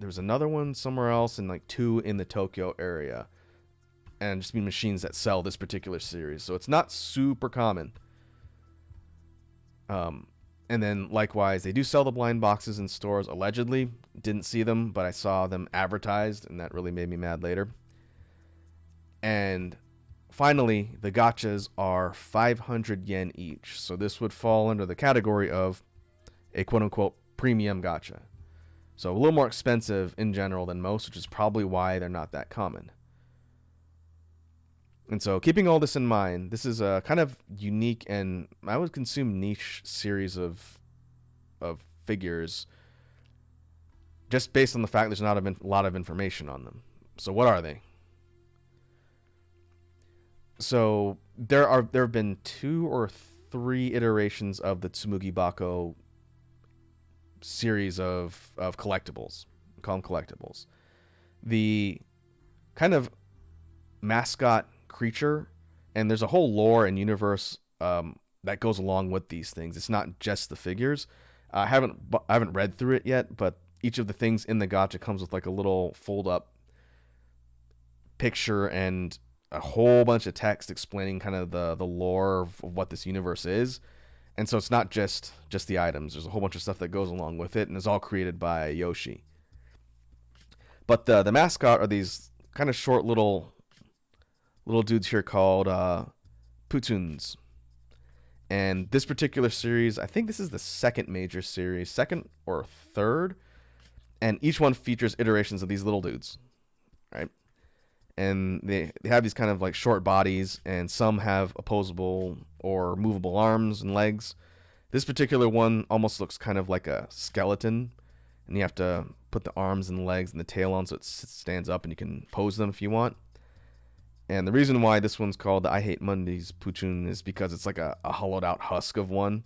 was another one somewhere else, and like 2 in the Tokyo area. And just machines that sell this particular series. So it's not super common. And then likewise, they do sell the blind boxes in stores, allegedly. Didn't see them, but I saw them advertised, and that really made me mad later. And finally, the gachas are 500 yen each. So this would fall under the category of a quote-unquote premium gacha. So a little more expensive in general than most, which is probably why they're not that common. And so keeping all this in mind, this is a kind of unique and I would consume niche series of figures just based on the fact there's not a lot of information on them. So what are they? So there have been 2 or 3 iterations of the Tsumugi Bako series of collectibles. We call them collectibles. The kind of mascot creature, and there's a whole lore and universe that goes along with these things. It's not just the figures. I haven't read through it yet, but each of the things in the gacha comes with like a little fold up picture and a whole bunch of text explaining kind of the lore of what this universe is. And so it's not just the items. There's a whole bunch of stuff that goes along with it, and it's all created by Yoshi. But the mascot are these kind of short little dudes here called Putuns. And this particular series, I think this is the second major series, second or third, and each one features iterations of these little dudes, right? And they have these kind of like short bodies, and some have opposable or movable arms and legs. This particular one almost looks kind of like a skeleton, and you have to put the arms and legs and the tail on so it stands up, and you can pose them if you want. And the reason why this one's called the I Hate Mondays Puchun is because it's like a hollowed out husk of one.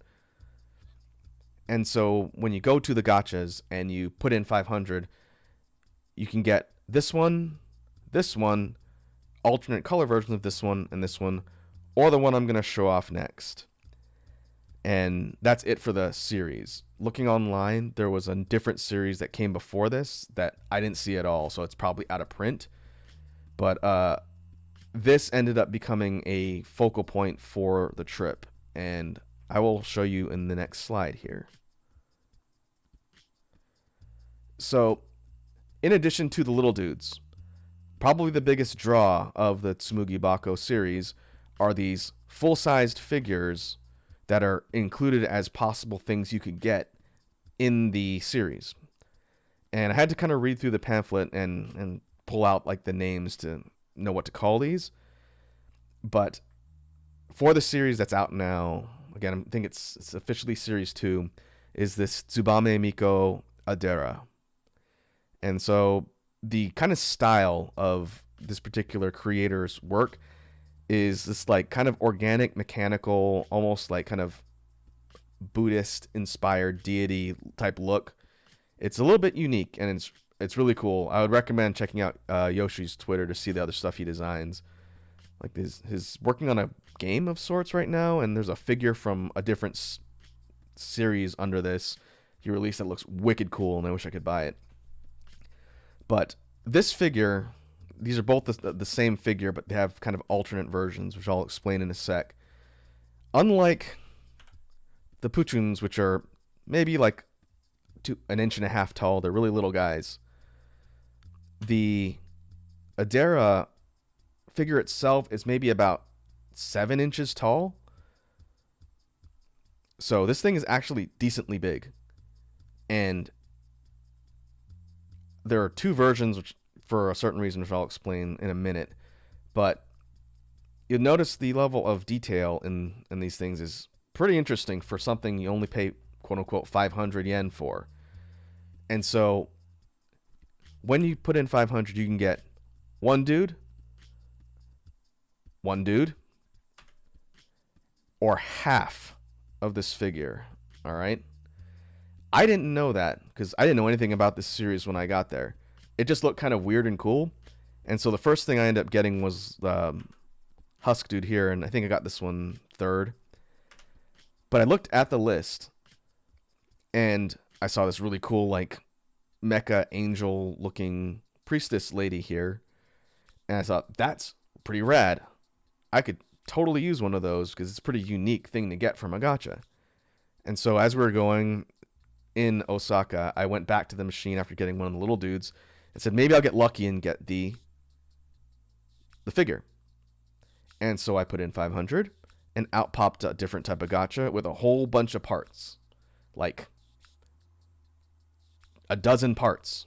And so when you go to the gachas and you put in 500, you can get this one, alternate color versions of this one, or the one I'm going to show off next. And that's it for the series. Looking online, there was a different series that came before this that I didn't see at all, so it's probably out of print. But this ended up becoming a focal point for the trip, and I will show you in the next slide here. So, in addition to the little dudes, probably the biggest draw of the Tsumugi Bako series are these full-sized figures that are included as possible things you could get in the series. And I had to kind of read through the pamphlet and pull out like the names to know what to call these. But for the series that's out now, again, I think it's officially series 2, is this Tsubame Miko Adera. And so the kind of style of this particular creator's work is this like kind of organic, mechanical, almost like kind of Buddhist inspired deity type look. It's a little bit unique, and it's really cool. I would recommend checking out Yoshi's Twitter to see the other stuff he designs. Like he's working on a game of sorts right now, and there's a figure from a different series under this he released that looks wicked cool, and I wish I could buy it. But this figure, these are both the same figure, but they have kind of alternate versions, which I'll explain in a sec. Unlike the Puchuns, which are maybe like an inch and a half tall, they're really little guys. The Adara figure itself is maybe about 7 inches tall. So this thing is actually decently big. And there are two versions, which, for a certain reason, which I'll explain in a minute. But you'll notice the level of detail in these things is pretty interesting for something you only pay, quote unquote, 500 yen for. And so when you put in 500, you can get one dude, or half of this figure. All right. I didn't know that because I didn't know anything about this series when I got there. It just looked kind of weird and cool. And so the first thing I ended up getting was the Husk dude here, and I think I got this one third. But I looked at the list, and I saw this really cool, like, mecha angel looking priestess lady here. And I thought, that's pretty rad. I could totally use one of those because it's a pretty unique thing to get from a gacha. And so as we were going in Osaka, I went back to the machine after getting one of the little dudes and said, maybe I'll get lucky and get the figure. And so I put in 500, and out popped a different type of gacha with a whole bunch of parts. Like a dozen parts.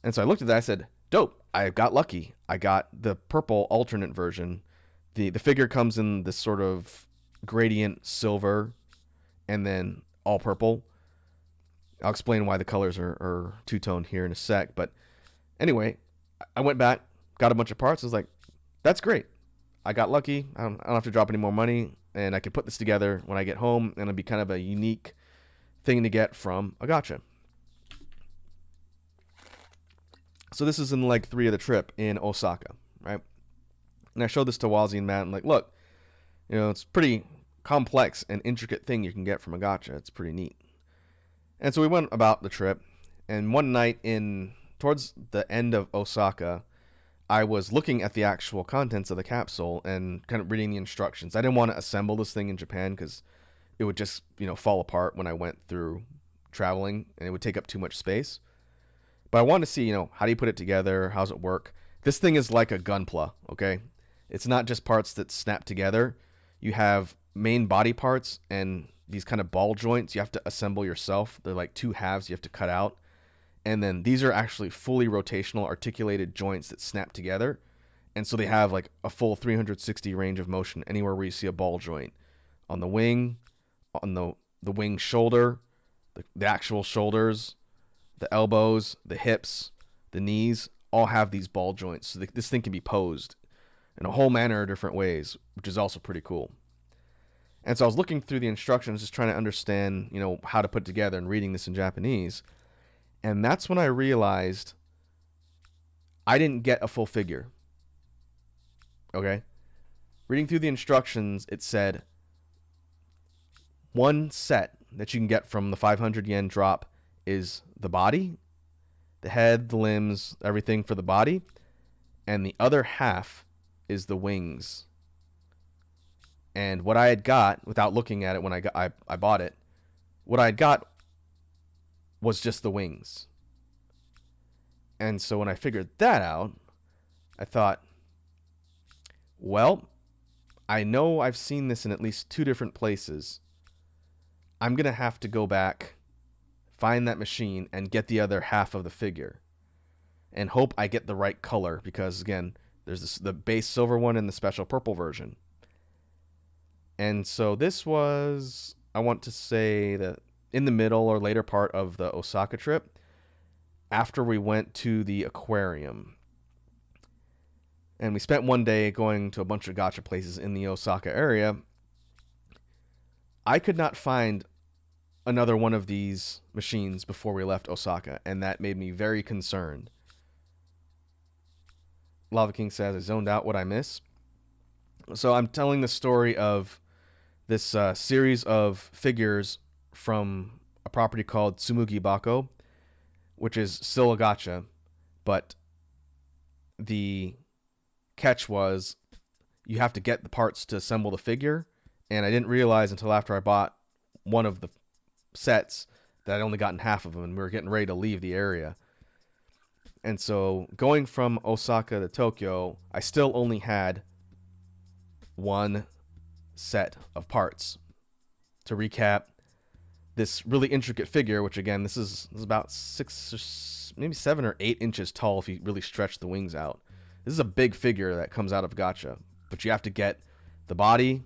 And so I looked at that, I said, dope, I got lucky. I got the purple alternate version. The figure comes in this sort of gradient silver and then all purple. I'll explain why the colors are two-toned here in a sec. But anyway, I went back, got a bunch of parts. I was like, that's great. I got lucky. I don't have to drop any more money. And I can put this together when I get home. And it'll be kind of a unique thing to get from a gacha. So this is in leg 3 of the trip in Osaka, right? And I showed this to Wazi and Matt. And like, look, it's pretty complex and intricate thing you can get from a gacha. It's pretty neat. And so we went about the trip. And one night towards the end of Osaka, I was looking at the actual contents of the capsule and kind of reading the instructions. I didn't want to assemble this thing in Japan because it would just, fall apart when I went through traveling and it would take up too much space. But I wanted to see, how do you put it together? How's it work? This thing is like a gunpla, okay? It's not just parts that snap together. You have main body parts and these kind of ball joints you have to assemble yourself. They're like two halves you have to cut out. And then these are actually fully rotational articulated joints that snap together. And so they have like a full 360 range of motion anywhere where you see a ball joint. On the wing, on the wing shoulder, the actual shoulders, the elbows, the hips, the knees, all have these ball joints. So this thing can be posed in a whole manner of different ways, which is also pretty cool. And so I was looking through the instructions, just trying to understand, how to put it together and reading this in Japanese. And that's when I realized I didn't get a full figure. Okay? Reading through the instructions, it said one set that you can get from the 500 yen drop is the body, the head, the limbs, everything for the body. And the other half is the wings. And what I had got, without looking at it when I bought it, what I had got was just the wings. And so when I figured that out, I thought, well, I know I've seen this in at least 2 different places. I'm going to have to go back, find that machine, and get the other half of the figure. And hope I get the right color, because, again, there's the base silver one and the special purple version. And so this was, I want to say, that in the middle or later part of the Osaka trip, after we went to the aquarium. And we spent one day going to a bunch of gacha places in the Osaka area. I could not find another one of these machines before we left Osaka, and that made me very concerned. Lava King says, I zoned out. What I miss? So I'm telling the story of this series of figures from a property called Tsumugi Bako, which is still a gacha, but the catch was you have to get the parts to assemble the figure, and I didn't realize until after I bought one of the sets that I'd only gotten half of them, and we were getting ready to leave the area. And so going from Osaka to Tokyo, I still only had one set of parts. To recap, this really intricate figure, which again, this is about 6 or maybe 7 or 8 inches tall if you really stretch the wings out. This is a big figure that comes out of gacha, but you have to get the body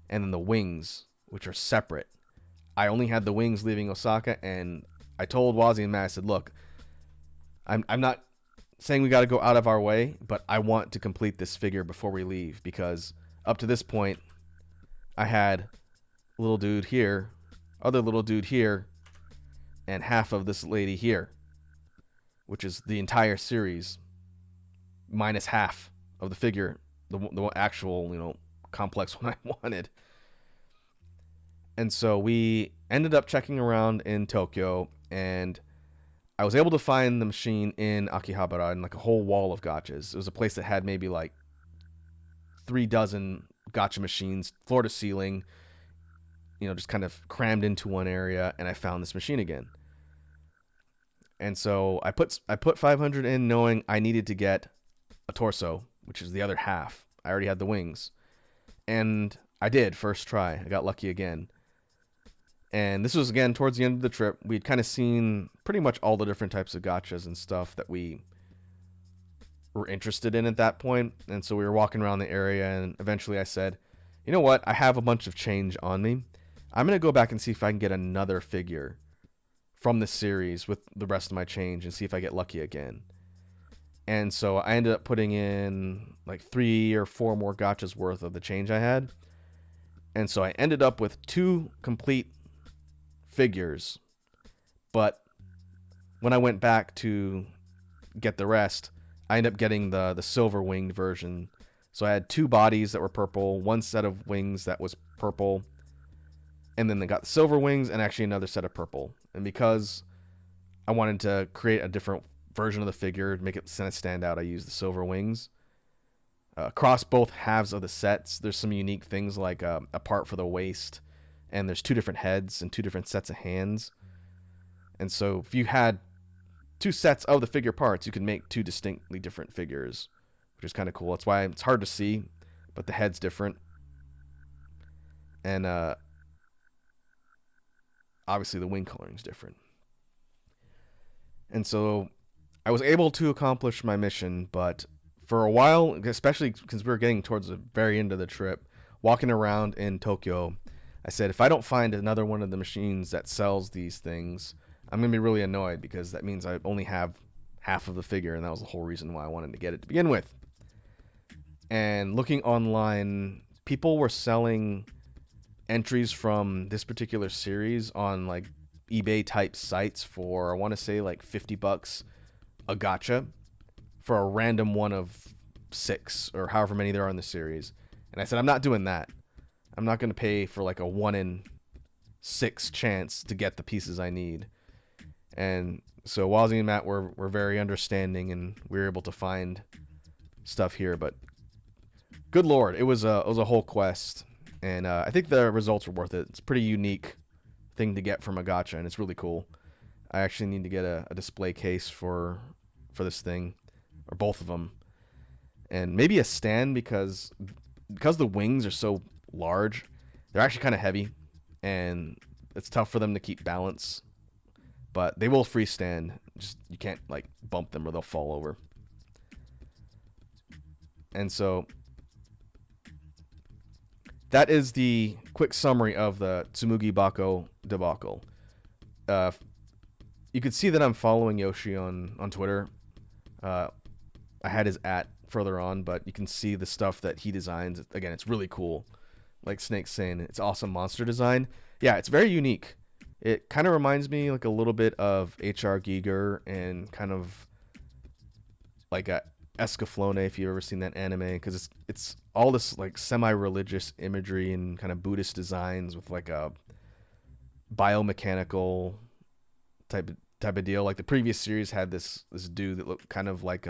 and then the wings, which are separate. I only had the wings leaving Osaka, and I told Wazzy and Matt, I said, look, I'm not saying we got to go out of our way, but I want to complete this figure before we leave, because up to this point, I had little dude here, other little dude here, and half of this lady here, which is the entire series, minus half of the figure, the actual, complex one I wanted. And so we ended up checking around in Tokyo, and I was able to find the machine in Akihabara in like a whole wall of gachas. It was a place that had maybe like 3 dozen gacha machines, floor to ceiling, just kind of crammed into one area, and I found this machine again. And so I put 500 in, knowing I needed to get a torso, which is the other half. I already had the wings, and I did first try. I got lucky again. And this was, again, towards the end of the trip. We'd kind of seen pretty much all the different types of gachas and stuff that we were interested in at that point. And so we were walking around the area, and eventually I said, you know what? I have a bunch of change on me. I'm going to go back and see if I can get another figure from this series with the rest of my change and see if I get lucky again. And so I ended up putting in like 3 or 4 more gachas worth of the change I had. And so I ended up with 2 complete figures. But when I went back to get the rest, I ended up getting the silver winged version. So I had 2 bodies that were purple, 1 set of wings that was purple, and then they got the silver wings and actually another set of purple. And because I wanted to create a different version of the figure to make it kind of stand out, I used the silver wings. Across both halves of the sets, there's some unique things like a part for the waist, and there's 2 different heads and 2 different sets of hands. And so if you had 2 sets of the figure parts, you could make 2 distinctly different figures, which is kind of cool. That's why it's hard to see, but the head's different. And obviously the wing coloring is different. And so I was able to accomplish my mission, but for a while, especially because we were getting towards the very end of the trip, walking around in Tokyo, I said, if I don't find another one of the machines that sells these things, I'm going to be really annoyed, because that means I only have half of the figure, and that was the whole reason why I wanted to get it to begin with. And looking online, people were selling entries from this particular series on like eBay type sites for, I want to say, like $50 a gacha for a random one of 6 or however many there are in the series. And I said, I'm not doing that. I'm not going to pay for like a 1 in 6 chance to get the pieces I need. And so Wazzy and Matt were very understanding, and we were able to find stuff here. But good Lord, it was a whole quest. And I think the results were worth it. It's a pretty unique thing to get from a gacha, and it's really cool. I actually need to get a display case for this thing, or both of them, and maybe a stand, because the wings are so large, they're actually kind of heavy, and it's tough for them to keep balance. But they will freestand. Just you can't like bump them or they'll fall over. And so that is the quick summary of the Tsumugi Bako debacle. You could see that I'm following Yoshi on Twitter. I had his @ further on, but you can see the stuff that he designs. Again, it's really cool. Like Snake's saying, it's awesome monster design. Yeah, it's very unique. It kind of reminds me like a little bit of H.R. Giger, and kind of like a Escaflowne, if you've ever seen that anime, because it's all this like semi-religious imagery and kind of Buddhist designs with like a biomechanical type of deal. Like the previous series had this dude that looked kind of like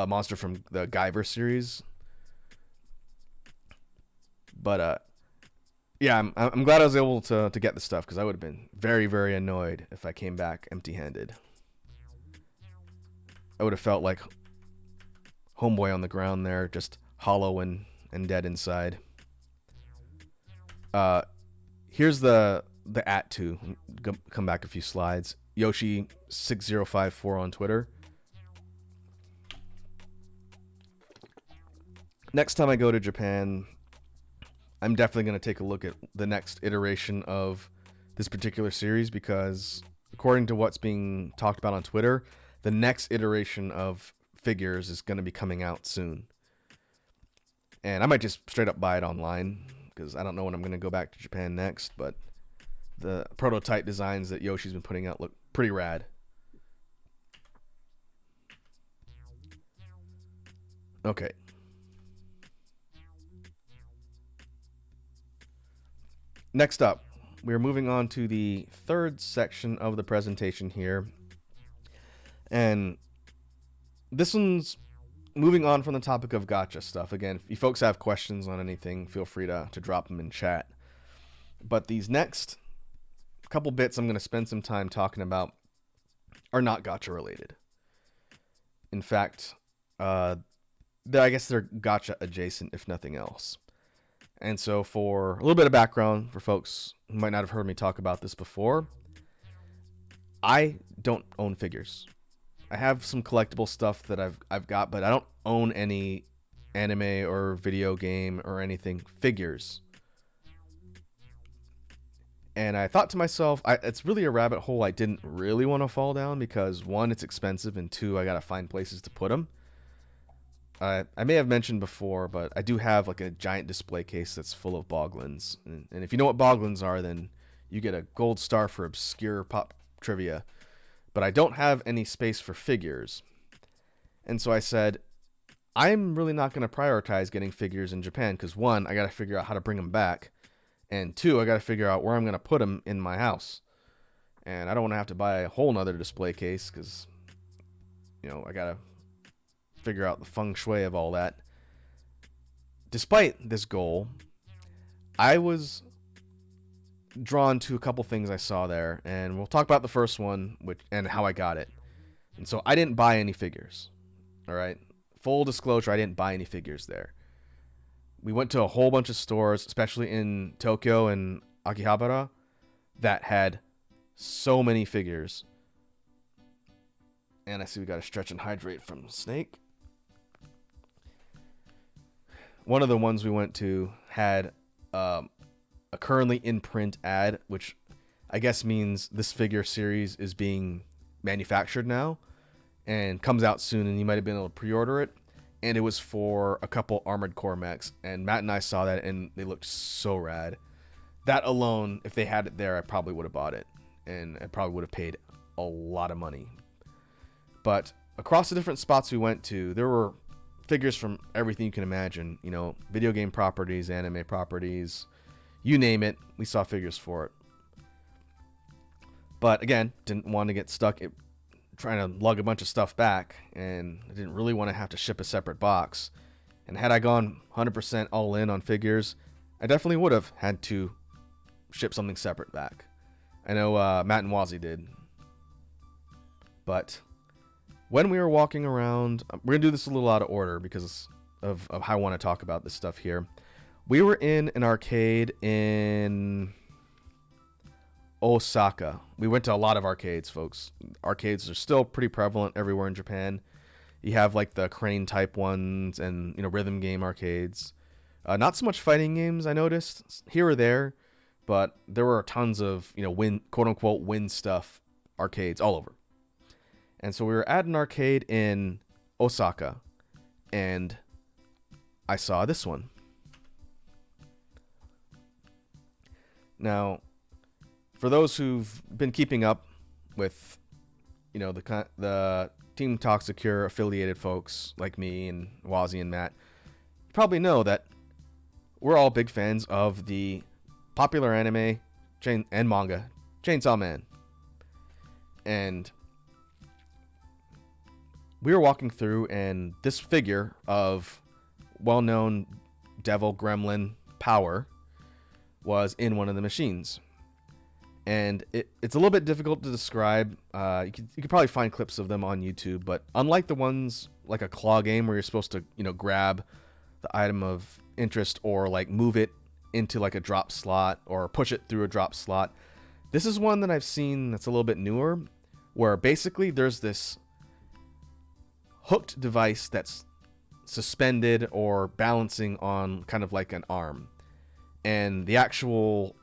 a monster from the Guyver series. But yeah, I'm glad I was able to get the stuff, because I would have been very, very annoyed if I came back empty-handed. I would have felt like homeboy on the ground there, just hollow and dead inside. Here's the @2. Come back a few slides. Yoshi6054 on Twitter. Next time I go to Japan, I'm definitely going to take a look at the next iteration of this particular series, because according to what's being talked about on Twitter, the next iteration of figures is going to be coming out soon. And I might just straight up buy it online, because I don't know when I'm going to go back to Japan next, but the prototype designs that Yoshi's been putting out look pretty rad. Okay. Next up, we're moving on to the third section of the presentation here. And this one's moving on from the topic of gacha stuff. Again, if you folks have questions on anything, feel free to drop them in chat. But these next couple bits I'm going to spend some time talking about are not gacha related. In fact, I guess they're gacha adjacent, if nothing else. And so, for a little bit of background for folks who might not have heard me talk about this before, I don't own figures. I have some collectible stuff that I've got, but I don't own any anime or video game or anything figures. And I thought to myself, it's really a rabbit hole I didn't really want to fall down, because one, it's expensive, and two, I gotta find places to put them. I may have mentioned before, but I do have like a giant display case that's full of boglins. And if you know what boglins are, then you get a gold star for obscure pop trivia. But I don't have any space for figures. And so I said, I'm really not going to prioritize getting figures in Japan, because one, I got to figure out how to bring them back. And two, I got to figure out where I'm going to put them in my house. And I don't want to have to buy a whole nother display case, because, I got to figure out the feng shui of all that. Despite this goal, I was drawn to a couple things I saw there, and we'll talk about the first one, and how I got it. And so I didn't buy any figures. All right, full disclosure, I didn't buy any figures there. We went to a whole bunch of stores, especially in Tokyo and Akihabara, that had so many figures. And I see we got a stretch and hydrate from Snake. One of the ones we went to had a currently in print ad, which I guess means this figure series is being manufactured now and comes out soon, and you might have been able to pre-order it. And it was for a couple Armored Core mechs, and Matt and I saw that, and they looked so rad. That alone, if they had it there, I probably would have bought it, and I probably would have paid a lot of money. But across the different spots we went to, there were figures from everything you can imagine. Video game properties, anime properties, you name it, we saw figures for it. But again, didn't want to get stuck trying to lug a bunch of stuff back, and I didn't really want to have to ship a separate box. And had I gone 100% all in on figures, I definitely would have had to ship something separate back. I know Matt and Wazzy did. But when we were walking around, we're going to do this a little out of order because of how I want to talk about this stuff here. We were in an arcade in Osaka. We went to a lot of arcades, folks. Arcades are still pretty prevalent everywhere in Japan. You have like the crane type ones and, rhythm game arcades. Not so much fighting games, I noticed, here or there, but there were tons of, quote unquote win stuff arcades all over. And so we were at an arcade in Osaka, and I saw this one. Now, for those who've been keeping up with, the Team Toxicure affiliated folks like me and Wazzy and Matt, you probably know that we're all big fans of the popular anime and manga Chainsaw Man. And we were walking through, and this figure of well-known devil gremlin Power was in one of the machines. And it's a little bit difficult to describe. You could probably find clips of them on YouTube, but unlike the ones like a claw game where you're supposed to, grab the item of interest or like move it into like a drop slot or push it through a drop slot, this is one that I've seen that's a little bit newer, where basically there's this hooked device that's suspended or balancing on kind of like an arm, and the actual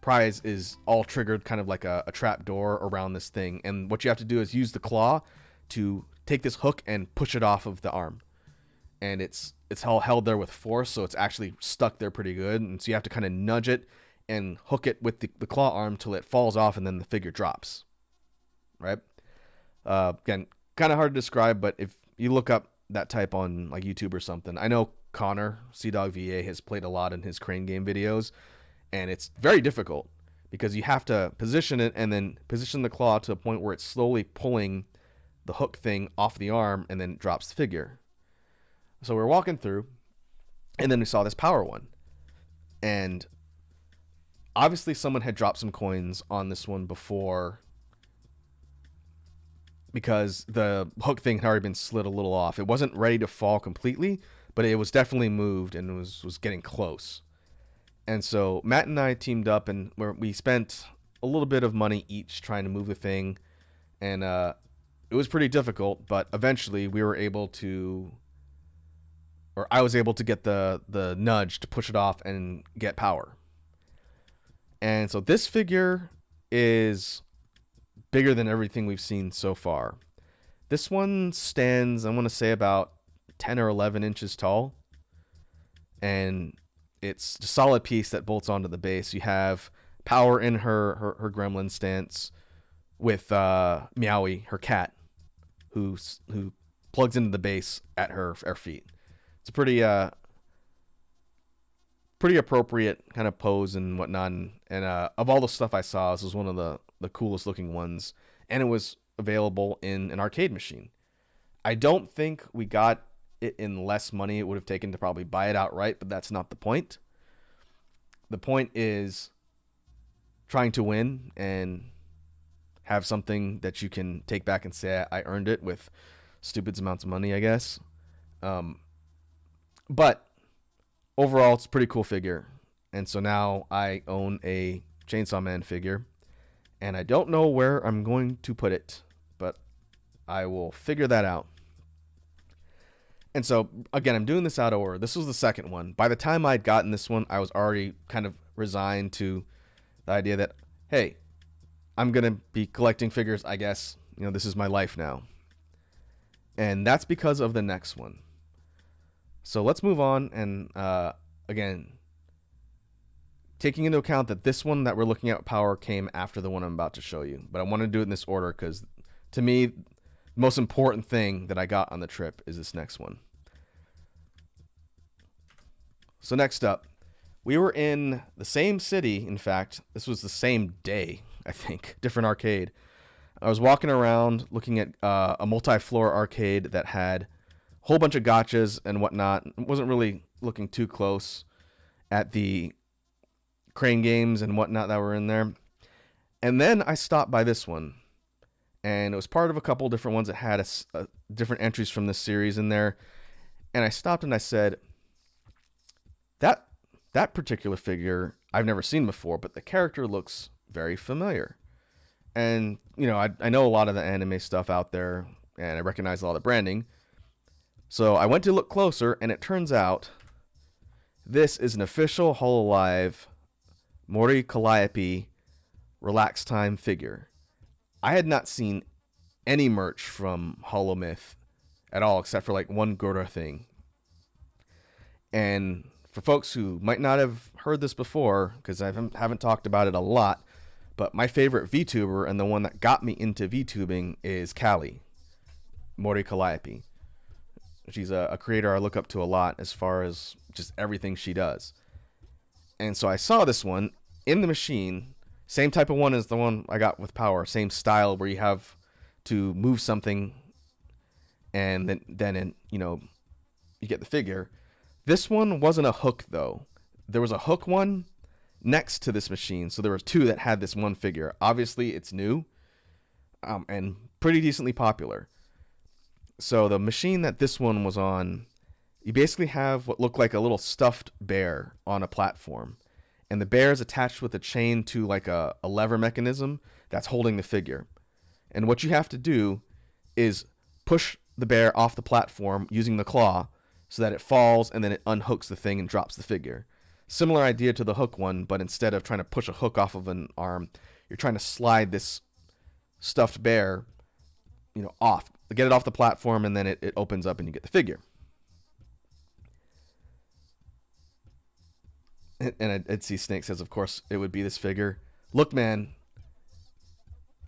prize is all triggered kind of like a trap door around this thing, and what you have to do is use the claw to take this hook and push it off of the arm, and it's all held there with force, so it's actually stuck there pretty good, and so you have to kind of nudge it and hook it with the claw arm till it falls off, and then the figure drops, right? Again, kind of hard to describe, but if you look up that type on like YouTube or something, I know Connor CDogVA has played a lot in his crane game videos, and it's very difficult because you have to position it and then position the claw to a point where it's slowly pulling the hook thing off the arm, and then it drops the figure. So we're walking through, and then we saw this Power one, and obviously someone had dropped some coins on this one before, because the hook thing had already been slid a little off. It wasn't ready to fall completely, but it was definitely moved and was getting close. And so Matt and I teamed up, and we spent a little bit of money each trying to move the thing, and it was pretty difficult, but eventually we were able to, or I was able to get the nudge to push it off and get Power. And so this figure is bigger than everything we've seen so far. This one stands, I want to say, about 10 or 11 inches tall, and it's a solid piece that bolts onto the base. You have Power in her gremlin stance with Meowie, her cat, who plugs into the base at her feet. It's a pretty appropriate kind of pose and whatnot. And of all the stuff I saw, this was one of the coolest looking ones, and it was available in an arcade machine. I don't think we got it in less money it would have taken to probably buy it outright, but that's not the point. The point is trying to win and have something that you can take back and say, I earned it, with stupid amounts of money, I guess. But overall, it's a pretty cool figure. And so now I own a Chainsaw Man figure, and I don't know where I'm going to put it, but I will figure that out. And so, again, I'm doing this out of order. This was the second one. By the time I'd gotten this one, I was already kind of resigned to the idea that, hey, I'm going to be collecting figures, I guess. This is my life now. And that's because of the next one. So let's move on. And again, taking into account that this one that we're looking at, Power, came after the one I'm about to show you. But I want to do it in this order because, to me, the most important thing that I got on the trip is this next one. So next up, we were in the same city. In fact, this was the same day, I think. Different arcade. I was walking around looking at a multi-floor arcade that had a whole bunch of gachas and whatnot. Wasn't really looking too close at the crane games and whatnot that were in there. And then I stopped by this one, and it was part of a couple different ones that had different entries from this series in there. And I stopped and I said, that particular figure I've never seen before, but the character looks very familiar. And, I know a lot of the anime stuff out there, and I recognize a lot of the branding. So I went to look closer, and it turns out this is an official Hololive Mori Calliope Relax Time figure. I had not seen any merch from Holomyth at all, except for like one Gora thing. And for folks who might not have heard this before, because I haven't talked about it a lot, but my favorite VTuber and the one that got me into VTubing is Callie, Mori Calliope. She's a creator I look up to a lot as far as just everything she does. And so I saw this one in the machine, same type of one as the one I got with Power, same style where you have to move something and you get the figure. This one wasn't a hook though. There was a hook one next to this machine, so there were two that had this one figure. Obviously, it's new, and pretty decently popular. So the machine that this one was on, you basically have what looked like a little stuffed bear on a platform, and the bear is attached with a chain to like a lever mechanism that's holding the figure. And what you have to do is push the bear off the platform using the claw so that it falls, and then it unhooks the thing and drops the figure. Similar idea to the hook one, but instead of trying to push a hook off of an arm, you're trying to slide this stuffed bear, off, get it off the platform, and then it opens up and you get the figure. And I'd see Snake says, of course, it would be this figure. Look, man,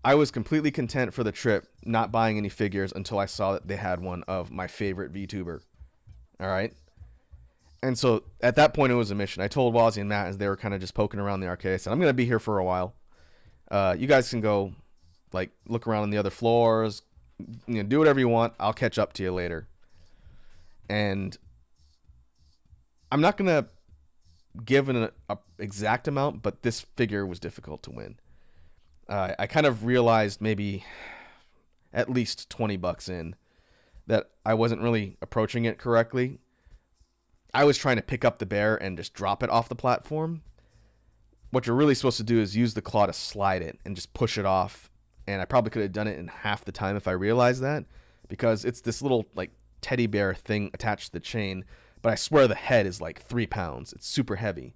I was completely content for the trip, not buying any figures until I saw that they had one of my favorite VTuber. All right. And so at that point, it was a mission. I told Wazzy and Matt as they were kind of just poking around the arcade. I said, I'm going to be here for a while. You guys can go, look around on the other floors, do whatever you want. I'll catch up to you later. And I'm not going to give an exact amount, but this figure was difficult to win. I kind of realized maybe at least $20 in that I wasn't really approaching it correctly. I was trying to pick up the bear and just drop it off the platform. What you're really supposed to do is use the claw to slide it and just push it off. And I probably could have done it in half the time if I realized that, because it's this little teddy bear thing attached to the chain. But I swear the head is 3 pounds. It's super heavy.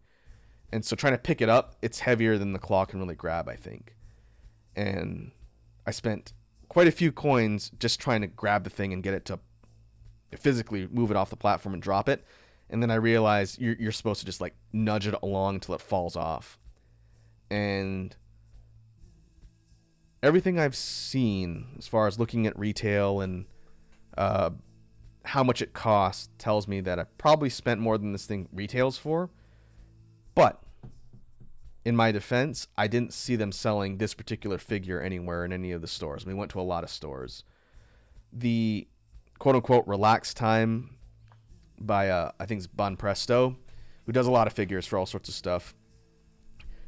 And so trying to pick it up, it's heavier than the claw can really grab, I think. And I spent quite a few coins just trying to grab the thing and get it to physically move it off the platform and drop it. And then I realized you're supposed to just nudge it along until it falls off. And everything I've seen as far as looking at retail and how much it costs tells me that I probably spent more than this thing retails for. But in my defense, I didn't see them selling this particular figure anywhere in any of the stores. We went to a lot of stores. The quote-unquote relax time by I think it's Bon Presto, who does a lot of figures for all sorts of stuff.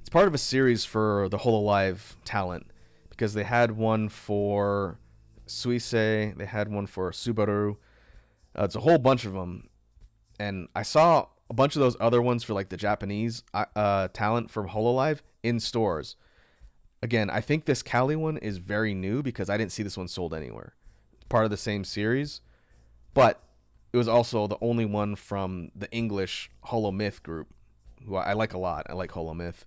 It's part of a series for the Hololive talent, because they had one for Suisse, they had one for Subaru. It's a whole bunch of them, and I saw a bunch of those other ones for the Japanese talent from Hololive in stores. Again, I think this Cali one is very new because I didn't see this one sold anywhere. It's part of the same series, but it was also the only one from the English Holo Myth group, who I like a lot. I like Holo Myth.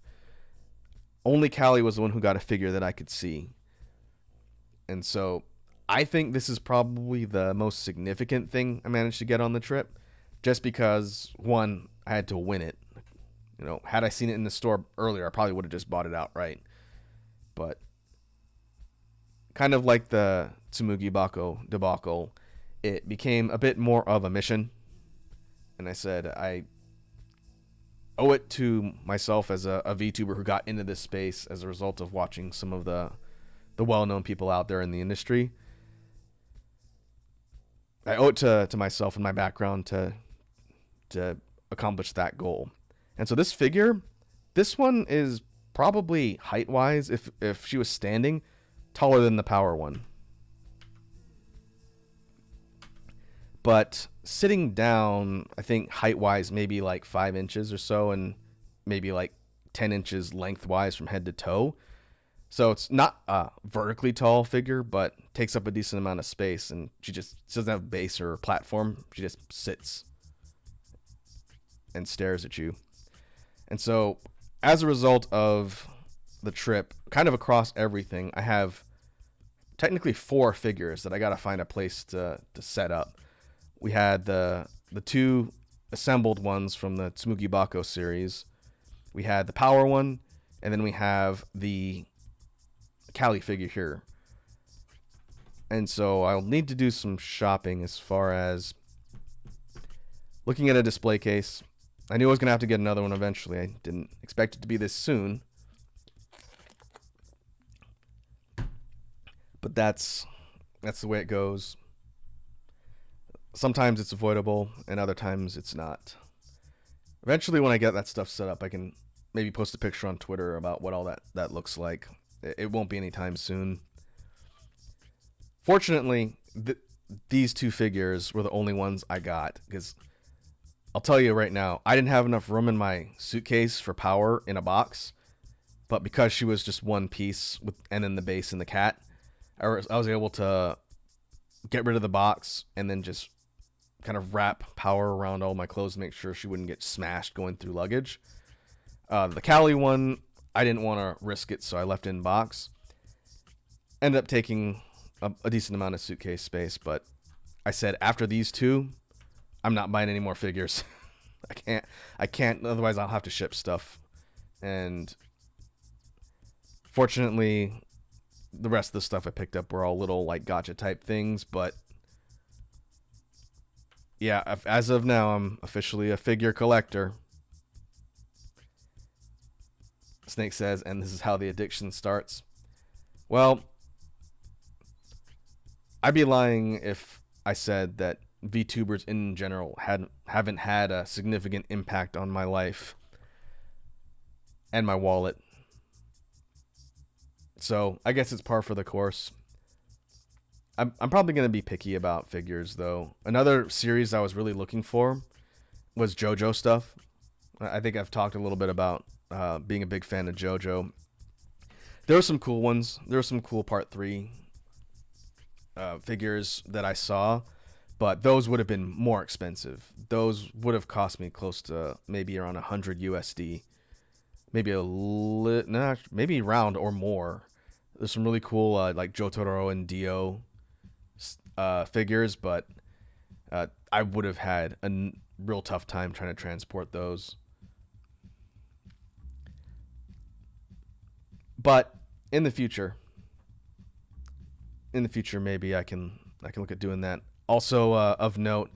Only Callie was the one who got a figure that I could see. And so I think this is probably the most significant thing I managed to get on the trip, just because, one, I had to win it. Had I seen it in the store earlier, I probably would have just bought it outright. But kind of like the Tsumugi Bako debacle, it became a bit more of a mission. And I said, I owe it to myself as a VTuber who got into this space as a result of watching some of the well-known people out there in the industry. I owe it to myself and my background to accomplish that goal. And so this figure, this one is probably height-wise, if she was standing, taller than the Power one. But sitting down, I think height-wise, maybe 5 inches or so, and maybe 10 inches lengthwise from head to toe. So it's not a vertically tall figure, but takes up a decent amount of space. And she doesn't have a base or a platform. She just sits and stares at you. And so as a result of the trip, kind of across everything, I have technically 4 figures that I got to find a place to set up. We had the 2 assembled ones from the Tsumugi Bako series. We had the Power one, and then we have the Cali figure here. And so I'll need to do some shopping as far as looking at a display case. I knew I was going to have to get another one eventually. I didn't expect it to be this soon. But that's the way it goes. Sometimes it's avoidable, and other times it's not. Eventually, when I get that stuff set up, I can maybe post a picture on Twitter about what all that looks like. It won't be anytime soon. Fortunately, these two figures were the only ones I got, because I'll tell you right now, I didn't have enough room in my suitcase for Power in a box, but because she was just one piece with and then the base and the cat, I was able to get rid of the box and then just kind of wrap Power around all my clothes to make sure she wouldn't get smashed going through luggage. The Cali one, I didn't want to risk it, so I left it in box. Ended up taking a decent amount of suitcase space, but I said after these two, I'm not buying any more figures. I can't. Otherwise, I'll have to ship stuff. And fortunately, the rest of the stuff I picked up were all little like gacha type things. But yeah, as of now, I'm officially a figure collector. Snake says, and this is how the addiction starts. Well, I'd be lying if I said that VTubers in general haven't had a significant impact on my life and my wallet. So I guess it's par for the course. I'm probably going to be picky about figures, though. Another series I was really looking for was JoJo stuff. I think I've talked a little bit about being a big fan of JoJo. There were some cool ones. There were some cool Part 3 figures that I saw, but those would have been more expensive. Those would have cost me close to maybe around 100 USD. Maybe maybe around or more. There's some really cool like Jotaro and Dio figures, but I would have had a real tough time trying to transport those. But in the future, maybe I can look at doing that. Also, of note,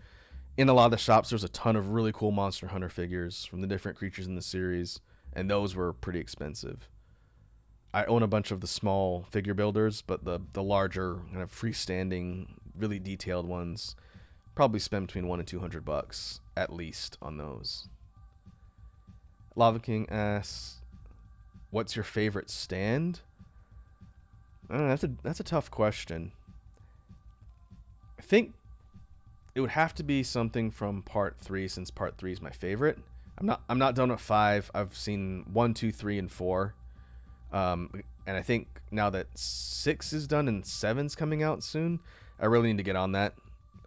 in a lot of the shops, there's a ton of really cool Monster Hunter figures from the different creatures in the series, and those were pretty expensive. I own a bunch of the small figure builders, but the larger kind of freestanding, really detailed ones probably spend between $100 and $200 at least on those. Lava King asks, "What's your favorite stand?" I don't know, that's a tough question. I think it would have to be something from Part 3, since Part 3 is my favorite. I'm not done with 5. I've seen 1, 2, 3, and 4. And I think now that 6 is done and 7's coming out soon, I really need to get on that.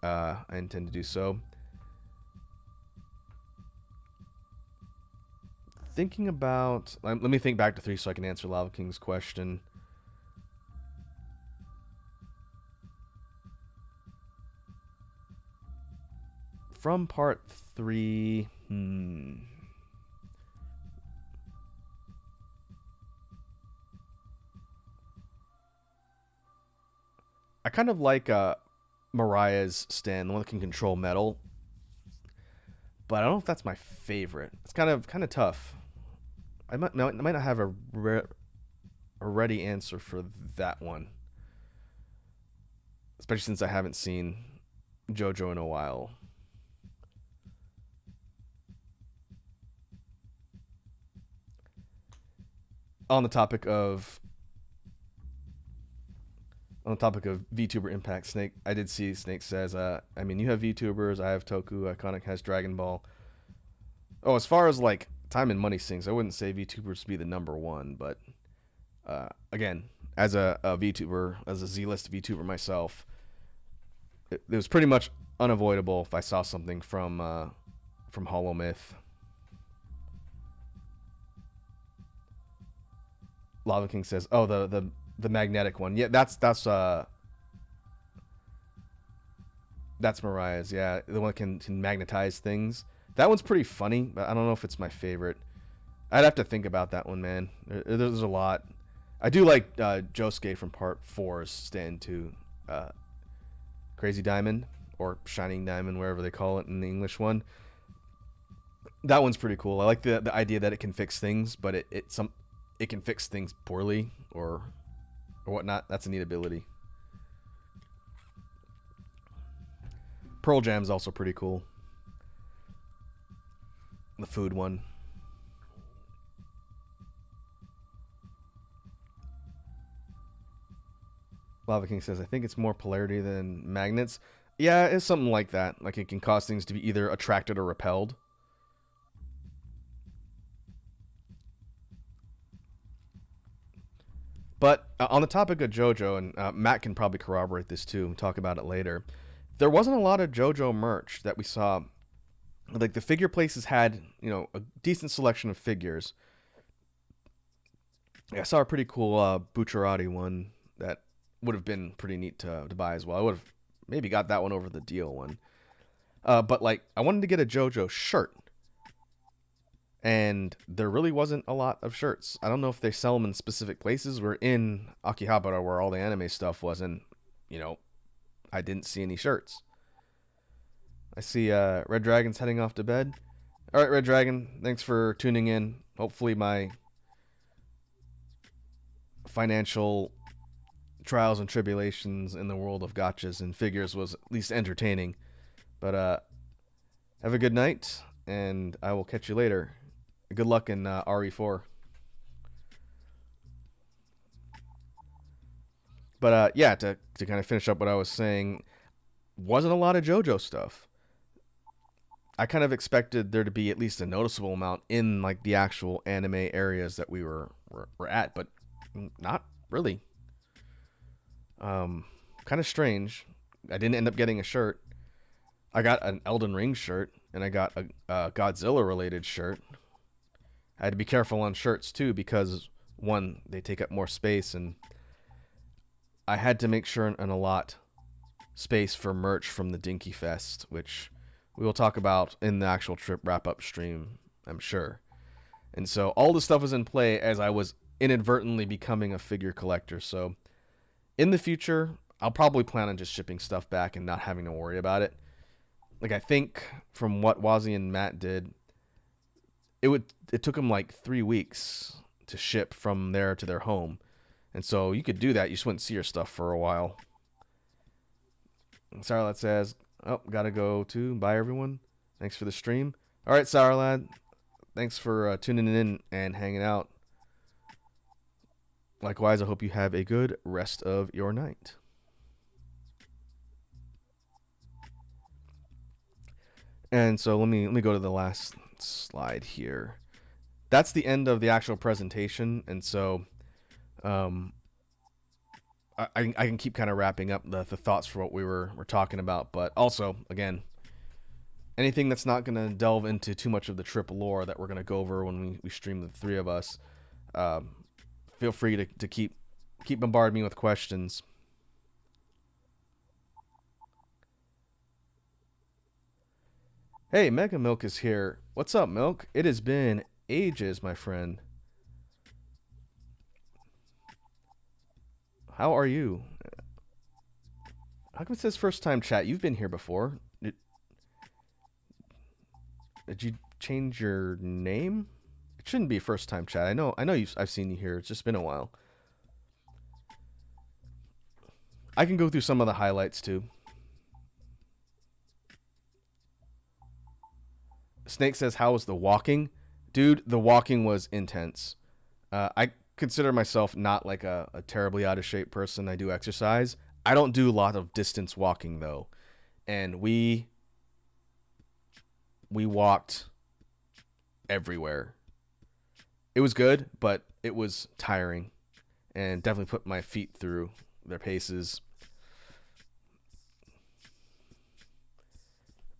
I intend to do so. Thinking about... let me think back to 3 so I can answer Lava King's question. From Part 3... I kind of like Mariah's stand, the one that can control metal. But I don't know if that's my favorite. It's kind of tough. I might not have a ready answer for that one. Especially since I haven't seen JoJo in a while. On the topic of VTuber impact, Snake, I did see Snake says, I mean, you have VTubers, I have Toku, Iconic has Dragon Ball. Oh, as far as like time and money things, I wouldn't say VTubers to be the number one, but again, as a VTuber, as a Z-list VTuber myself, it was pretty much unavoidable if I saw something from Hollow Myth. Lava King says, "Oh, the magnetic one. Yeah, that's Mariah's. Yeah, the one that can magnetize things. That one's pretty funny, but I don't know if it's my favorite. I'd have to think about that one, man. There's a lot. I do like Josuke from Part 4's stand too. Crazy Diamond or Shining Diamond, wherever they call it in the English one. That one's pretty cool. I like the idea that it can fix things, but it can fix things poorly or whatnot. That's a neat ability. Pearl Jam's also pretty cool. The food one. Lava King says, I think it's more polarity than magnets. Yeah, it's something like that. Like it can cause things to be either attracted or repelled. But on the topic of JoJo, and Matt can probably corroborate this too, and talk about it later, there wasn't a lot of JoJo merch that we saw. Like the figure places had, a decent selection of figures. I saw a pretty cool Bucciarati one that would have been pretty neat to buy as well. I would have maybe got that one over the deal one. But like, I wanted to get a JoJo shirt, and there really wasn't a lot of shirts. I don't know if they sell them in specific places. We're in Akihabara, where all the anime stuff was, and I didn't see any shirts. I see Red Dragon's heading off to bed. All right, Red Dragon, thanks for tuning in. Hopefully my financial trials and tribulations in the world of gachas and figures was at least entertaining. But have a good night, and I will catch you later. Good luck in RE4. But yeah, to kind of finish up what I was saying, wasn't a lot of JoJo stuff. I kind of expected there to be at least a noticeable amount in like the actual anime areas that we were at, but not really. Kind of strange. I didn't end up getting a shirt. I got an Elden Ring shirt, and I got a Godzilla related shirt. I had to be careful on shirts too, because one, they take up more space, and I had to make sure and allot space for merch from the Dinky Fest, which we will talk about in the actual trip wrap-up stream, I'm sure. And so all the stuff was in play as I was inadvertently becoming a figure collector. So in the future, I'll probably plan on just shipping stuff back and not having to worry about it. Like, I think from what Wazzy and Matt did, it took them like 3 weeks to ship from there to their home. And so you could do that. You just wouldn't see your stuff for a while. Sarlad says, oh, gotta go too. Bye, everyone. Thanks for the stream. All right, Sarlad. Thanks for tuning in and hanging out. Likewise, I hope you have a good rest of your night. And so let me go to the last slide here. That's the end of the actual presentation, and so I can keep kind of wrapping up the thoughts for what we're talking about, but also, again, anything that's not going to delve into too much of the trip lore that we're going to go over when we stream the three of us, feel free to keep bombarding me with questions. Hey, Mega Milk is here. What's up, Milk? It has been ages, my friend. How are you? How come it says first time chat? You've been here before. Did you change your name? It shouldn't be first time chat. I know I've seen you here. It's just been a while. I can go through some of the highlights too. Snake says, how was the walking? Dude, the walking was intense. I consider myself not like a terribly out of shape person. I do exercise. I don't do a lot of distance walking though. And we walked everywhere. It was good, but it was tiring and definitely put my feet through their paces.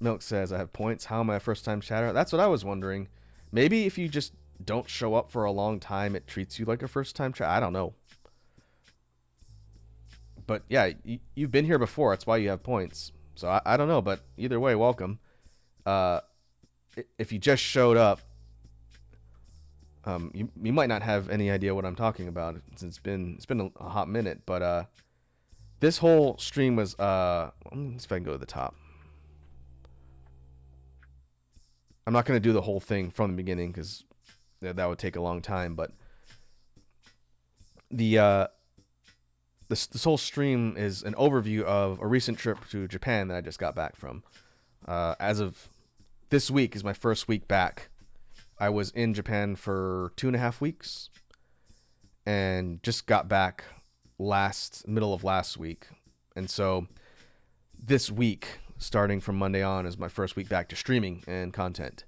Milk says, I have points. How am I a first-time chatter? That's what I was wondering. Maybe if you just don't show up for a long time, it treats you like a first-time chatter. I don't know. But yeah, you've been here before. That's why you have points. So I don't know, but either way, welcome. If you just showed up, you might not have any idea what I'm talking about. It's been a hot minute, but this whole stream was let me see if I can go to the top. I'm not going to do the whole thing from the beginning because that would take a long time, but the this whole stream is an overview of a recent trip to Japan that I just got back from. As of this week is my first week back. I was in Japan for 2.5 weeks, and just got back middle of last week, and so this week, starting from Monday on, is my first week back to streaming and content.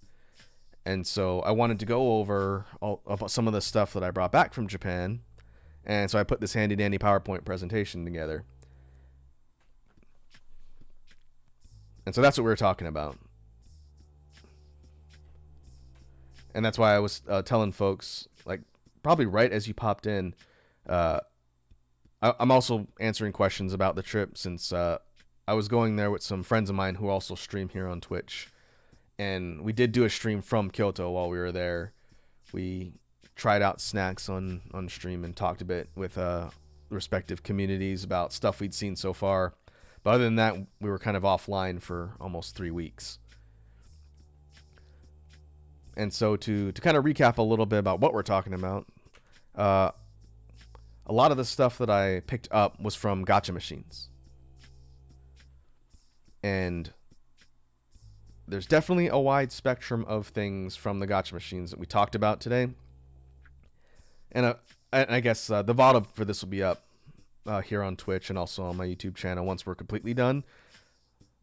And so I wanted to go over about some of the stuff that I brought back from Japan. And so I put this handy dandy PowerPoint presentation together. And so that's what we were talking about. And that's why I was telling folks, like, probably right as you popped in, I'm also answering questions about the trip, since I was going there with some friends of mine who also stream here on Twitch. And we did do a stream from Kyoto while we were there. We tried out snacks on stream and talked a bit with respective communities about stuff we'd seen so far. But other than that, we were kind of offline for almost 3 weeks. And so to kind of recap a little bit about what we're talking about, a lot of the stuff that I picked up was from gacha machines. And there's definitely a wide spectrum of things from the gacha machines that we talked about today. And I guess the VOD for this will be up here on Twitch and also on my YouTube channel once we're completely done.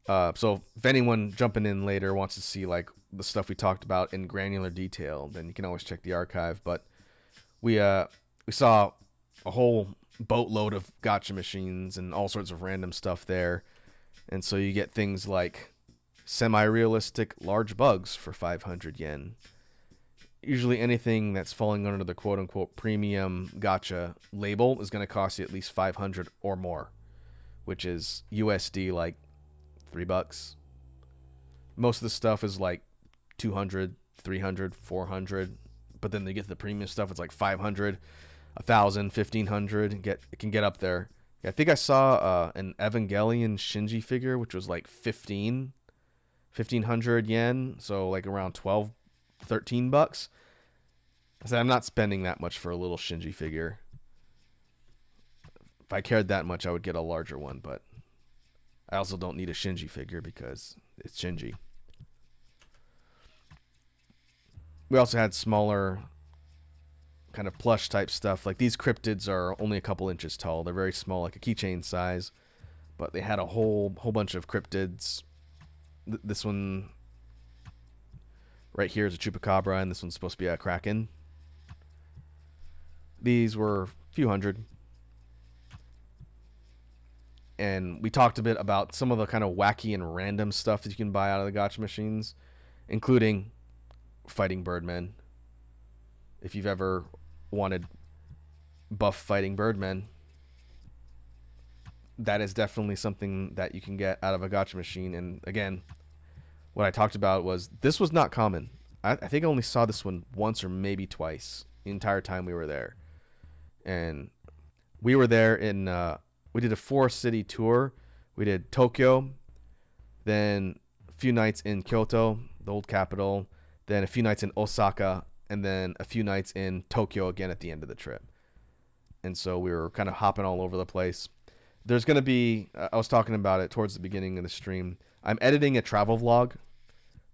So if anyone jumping in later wants to see like the stuff we talked about in granular detail, then you can always check the archive. But we saw a whole boatload of gacha machines and all sorts of random stuff there. And so you get things like semi-realistic large bugs for 500 yen. Usually anything that's falling under the quote-unquote premium gacha label is going to cost you at least 500 or more, which is USD like $3. Most of the stuff is like 200, 300, 400, but then they get the premium stuff, it's like 500, 1,000, 1,500. It can get up there. I think I saw an Evangelion Shinji figure, which was like 1,500 yen, so like around 12, 13 bucks. I said, I'm not spending that much for a little Shinji figure. If I cared that much, I would get a larger one, but I also don't need a Shinji figure because it's Shinji. We also had smaller kind of plush type stuff. Like these cryptids are only a couple inches tall. They're very small, like a keychain size. But they had a whole bunch of cryptids. This one right here is a chupacabra, and this one's supposed to be a kraken. These were a few hundred. And we talked a bit about some of the kind of wacky and random stuff that you can buy out of the gacha machines, including fighting birdmen. If you've ever wanted buff fighting birdmen, that is definitely something that you can get out of a gacha machine. And again, what I talked about was this was not common. I think I only saw this one once or maybe twice the entire time we were there. And we were there in we did a 4-city tour. We did Tokyo, then a few nights in Kyoto, the old capital, then a few nights in Osaka, and then a few nights in Tokyo again at the end of the trip. And so we were kind of hopping all over the place. There's going to be, I was talking about it towards the beginning of the stream, I'm editing a travel vlog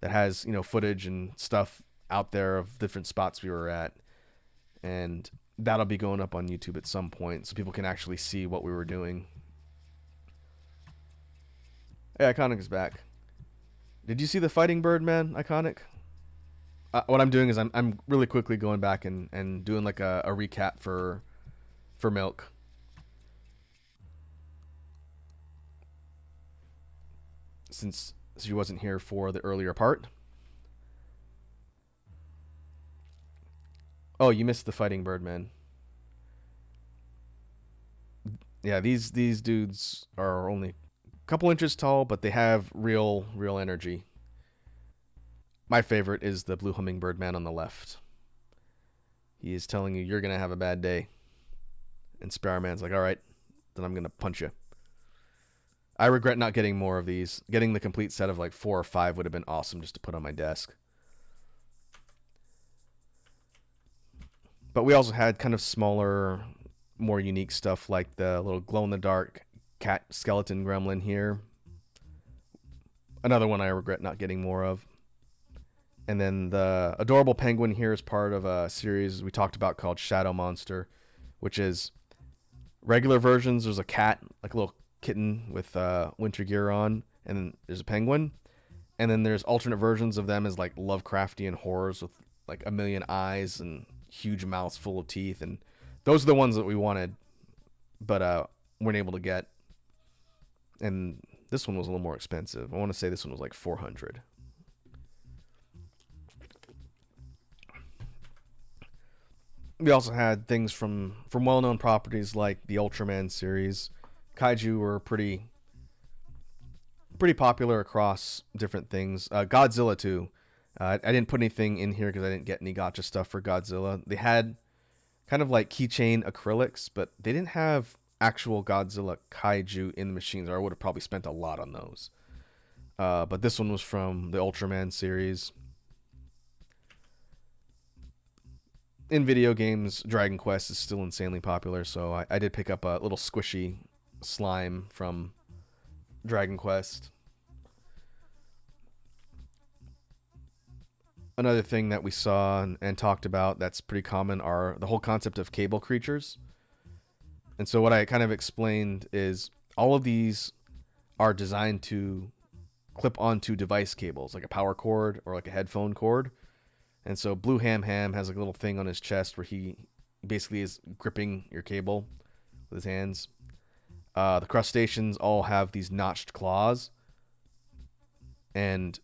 that has, footage and stuff out there of different spots we were at. And that'll be going up on YouTube at some point so people can actually see what we were doing. Hey, Iconic is back. Did you see the fighting bird, man, Iconic? What I'm doing is I'm really quickly going back and doing like a recap for Milk. Since she wasn't here for the earlier part. Oh, you missed the fighting bird, man. Yeah, these dudes are only a couple inches tall, but they have real energy. My favorite is the blue hummingbird man on the left. He is telling you you're going to have a bad day. And Sparrowman's like, all right, then I'm going to punch you. I regret not getting more of these. Getting the complete set of like 4 or 5 would have been awesome just to put on my desk. But we also had kind of smaller more unique stuff like the little glow in the dark cat skeleton gremlin here. Another one I regret not getting more of. And then the adorable penguin here is part of a series we talked about called Shadow Monster, which is regular versions. There's a cat, like a little kitten with winter gear on, and then there's a penguin. And then there's alternate versions of them as like Lovecraftian horrors with like a million eyes and huge mouths full of teeth. And those are the ones that we wanted, but weren't able to get. And this one was a little more expensive. I want to say this one was like 400. We also had things from well-known properties like the Ultraman series. Kaiju were pretty popular across different things. Godzilla too. I didn't put anything in here because I didn't get any gacha stuff for Godzilla. They had kind of like keychain acrylics, but they didn't have actual Godzilla kaiju in the machines, or I would have probably spent a lot on those. But this one was from the Ultraman series. In video games, Dragon Quest is still insanely popular, so I did pick up a little squishy slime from Dragon Quest. Another thing that we saw and talked about that's pretty common are the whole concept of cable creatures. And so what I kind of explained is all of these are designed to clip onto device cables, like a power cord or like a headphone cord. And so Blue Ham Ham has like a little thing on his chest where he basically is gripping your cable with his hands. The crustaceans all have these notched claws, and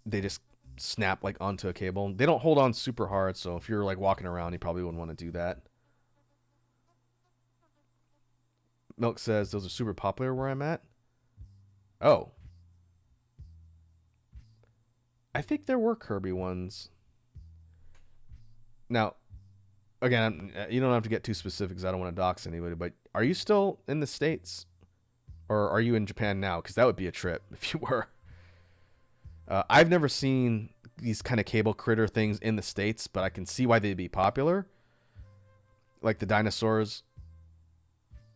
they just snap like onto a cable. They don't hold on super hard, so if you're like walking around, you probably wouldn't want to do that. Milk says those are super popular where I'm at. Oh. I think there were Kirby ones. Now, again, you don't have to get too specific because I don't want to dox anybody, but are you still in the States? Or are you in Japan now? Because that would be a trip if you were. I've never seen these kind of cable critter things in the States, but I can see why they'd be popular. Like the dinosaurs.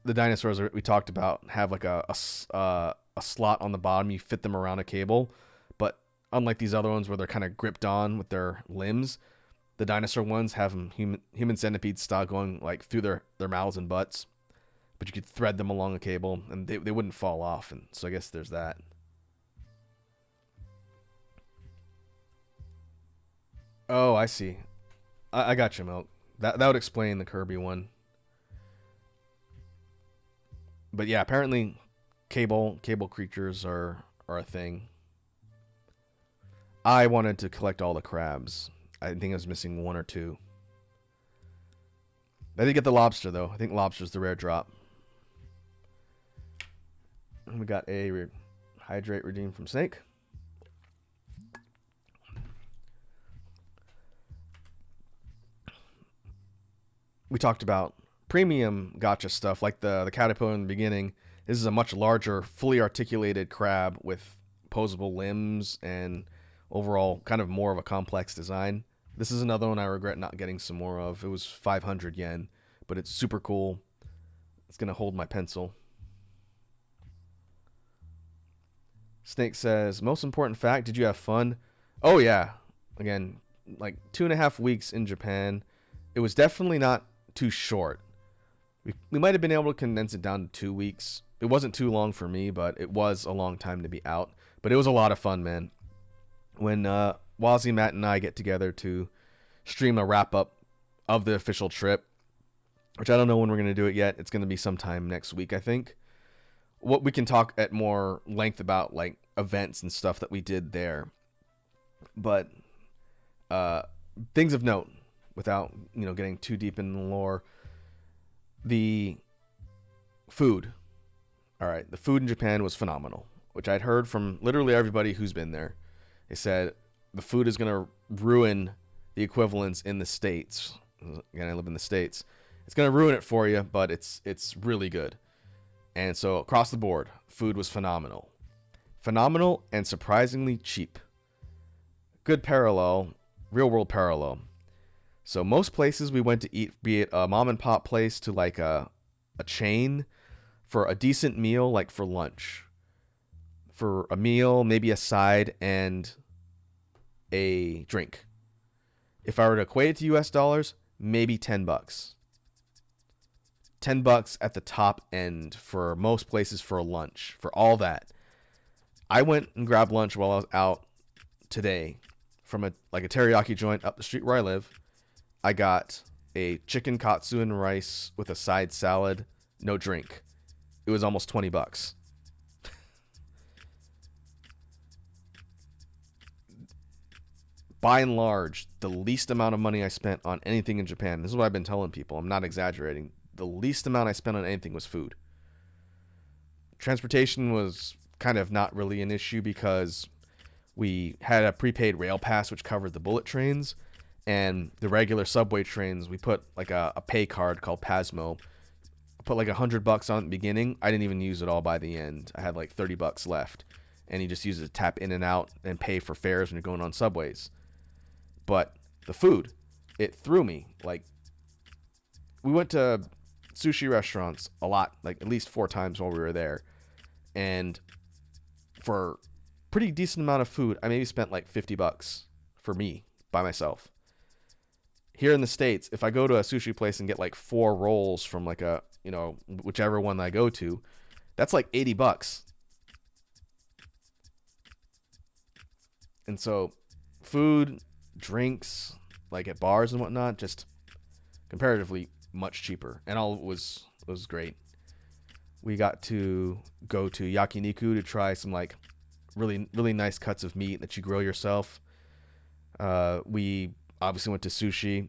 The dinosaurs we talked about have like a slot on the bottom. You fit them around a cable. But unlike these other ones where they're kind of gripped on with their limbs, the dinosaur ones have them human centipede style going like through their mouths and butts. But you could thread them along a cable and they wouldn't fall off. And so I guess there's that. Oh, I see. I got you, Milk. That would explain the Kirby one. But yeah, apparently cable creatures are a thing. I wanted to collect all the crabs. I think I was missing one or two. I did get the lobster though. I think lobster's the rare drop. And we got a hydrate redeem from Snake. We talked about premium gacha stuff like the caterpillar in the beginning. This is a much larger, fully articulated crab with posable limbs and overall kind of more of a complex design. This is another one I regret not getting some more of. It was 500 yen, but it's super cool. It's going to hold my pencil. Snake says, most important fact, did you have fun? Oh, yeah. Again, like 2.5 weeks in Japan. It was definitely not too short. We might have been able to condense it down to 2 weeks. It wasn't too long for me, but it was a long time to be out. But it was a lot of fun, man. When Wazzy, Matt, and I get together to stream a wrap-up of the official trip, which I don't know when we're going to do it yet. It's going to be sometime next week, I think. What we can talk at more length about, like, events and stuff that we did there. But things of note, without getting too deep in the lore. The food. All right, the food in Japan was phenomenal, which I'd heard from literally everybody who's been there. They said the food is going to ruin the equivalents in the States. Again, I live in the States. It's going to ruin it for you, but it's really good. And so across the board, food was phenomenal. Phenomenal and surprisingly cheap. Good parallel, real world parallel. So most places we went to eat, be it a mom and pop place to like a chain, for a decent meal, like for lunch, for a meal, maybe a side and a drink. If I were to equate it to US dollars, maybe $10. $10 at the top end for most places for a lunch, for all that. I went and grabbed lunch while I was out today from a teriyaki joint up the street where I live. I got a chicken katsu and rice with a side salad, no drink. It was almost $20. By and large, the least amount of money I spent on anything in Japan. This is what I've been telling people. I'm not exaggerating. The least amount I spent on anything was food. Transportation was kind of not really an issue because we had a prepaid rail pass which covered the bullet trains, and the regular subway trains we put like a pay card called Pasmo. I put like $100 on at the beginning. I didn't even use it all by the end. I had like $30 left, and you just use it to tap in and out and pay for fares when you're going on subways. But the food, it threw me. Like, we went to sushi restaurants a lot, like at least 4 times while we were there, and for pretty decent amount of food, I maybe spent like $50 for me by myself. Here in the States, if I go to a sushi place and get like 4 rolls from like a, whichever one I go to, that's like $80. And so food, drinks, like at bars and whatnot, just comparatively much cheaper. And all was great. We got to go to yakiniku to try some like really, really nice cuts of meat that you grill yourself. We obviously went to sushi.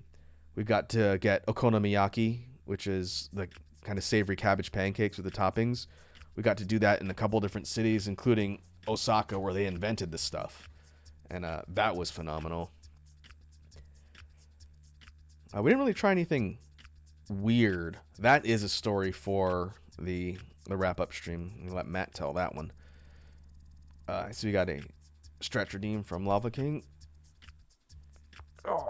We got to get okonomiyaki, which is the kind of savory cabbage pancakes with the toppings. We got to do that in a couple different cities, including Osaka, where they invented this stuff. And that was phenomenal. We didn't really try anything weird. That is a story for the wrap-up stream. I'll let Matt tell that one. So we got a stretch redeem from Lava King. Oh.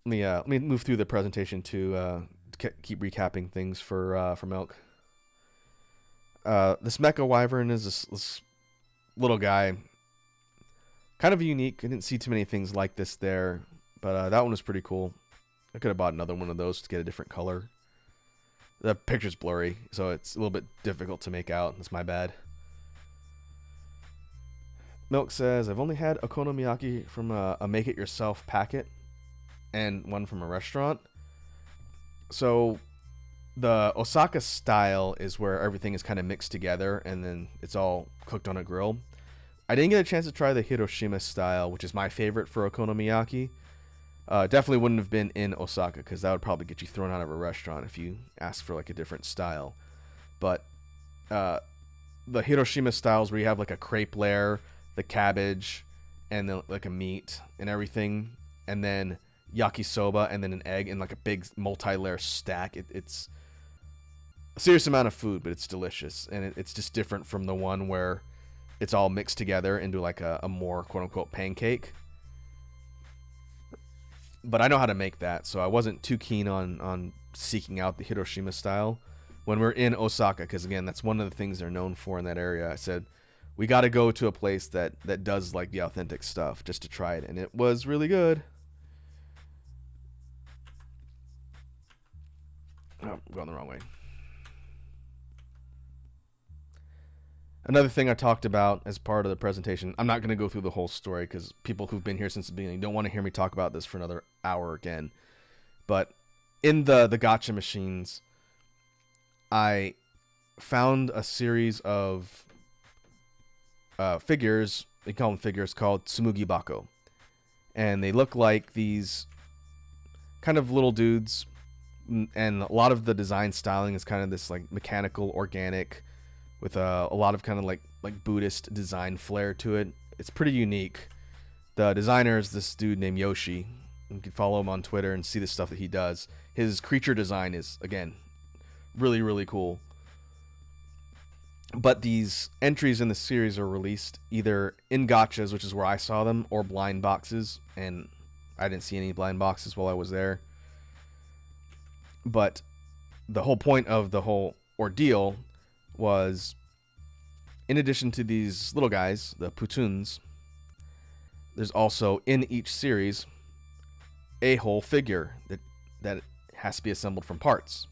Let me move through the presentation to keep recapping things for Milk. This Mecha Wyvern is this little guy. Kind of unique. I didn't see too many things like this there, but that one was pretty cool. I could have bought another one of those to get a different color. The picture's blurry, so it's a little bit difficult to make out. That's my bad. Milk says, I've only had okonomiyaki from a make-it-yourself packet and one from a restaurant. So the Osaka style is where everything is kind of mixed together and then it's all cooked on a grill. I didn't get a chance to try the Hiroshima style, which is my favorite for okonomiyaki. Definitely wouldn't have been in Osaka because that would probably get you thrown out of a restaurant if you ask for like a different style. But the Hiroshima styles where you have like a crepe layer, the cabbage, and then like a meat and everything, and then yakisoba and then an egg and like a big multi-layer stack. It's a serious amount of food, but it's delicious, and it's just different from the one where it's all mixed together into like a more quote-unquote pancake. But I know how to make that, so I wasn't too keen on seeking out the Hiroshima style when we're in Osaka, because again, that's one of the things they're known for in that area. I said, we got to go to a place that does like the authentic stuff just to try it, and it was really good. Oh, I'm going the wrong way. Another thing I talked about as part of the presentation, I'm not going to go through the whole story because people who've been here since the beginning don't want to hear me talk about this for another hour again. But in the gacha machines, I found a series of figures, they call them figures, called Tsumugi Bako. And they look like these kind of little dudes, and a lot of the design styling is kind of this like mechanical, organic, with a lot of kind of like Buddhist design flair to it. It's pretty unique. The designer is this dude named Yoshi. You can follow him on Twitter and see the stuff that he does. His creature design is, again, really, really cool. But these entries in the series are released either in gachas, which is where I saw them, or blind boxes, and I didn't see any blind boxes while I was there. But the whole point of the whole ordeal was, in addition to these little guys, the Putuns, there's also in each series a whole figure that has to be assembled from parts.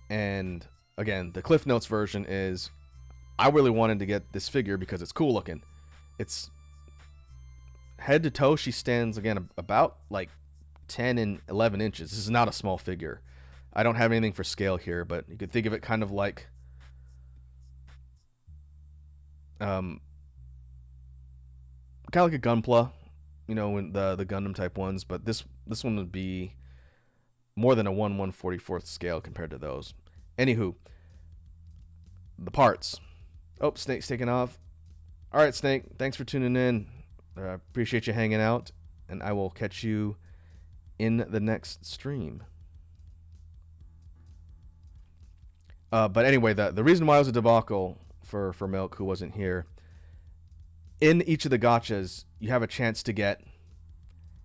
And again, the Cliff Notes version is, I really wanted to get this figure because it's cool looking. It's head to toe, she stands again about like 10 and 11 inches. This is not a small figure. I don't have anything for scale here, but you could think of it kind of like kind of like a Gunpla, you know, when the Gundam type ones, but this one would be more than a 1/144th scale compared to those. Anywho, the parts. Oh, Snake's taking off. All right, Snake, thanks for tuning in. Appreciate you hanging out, and I will catch you in the next stream. But anyway, the reason why it was a debacle for Milk, who wasn't here, in each of the gachas, you have a chance to get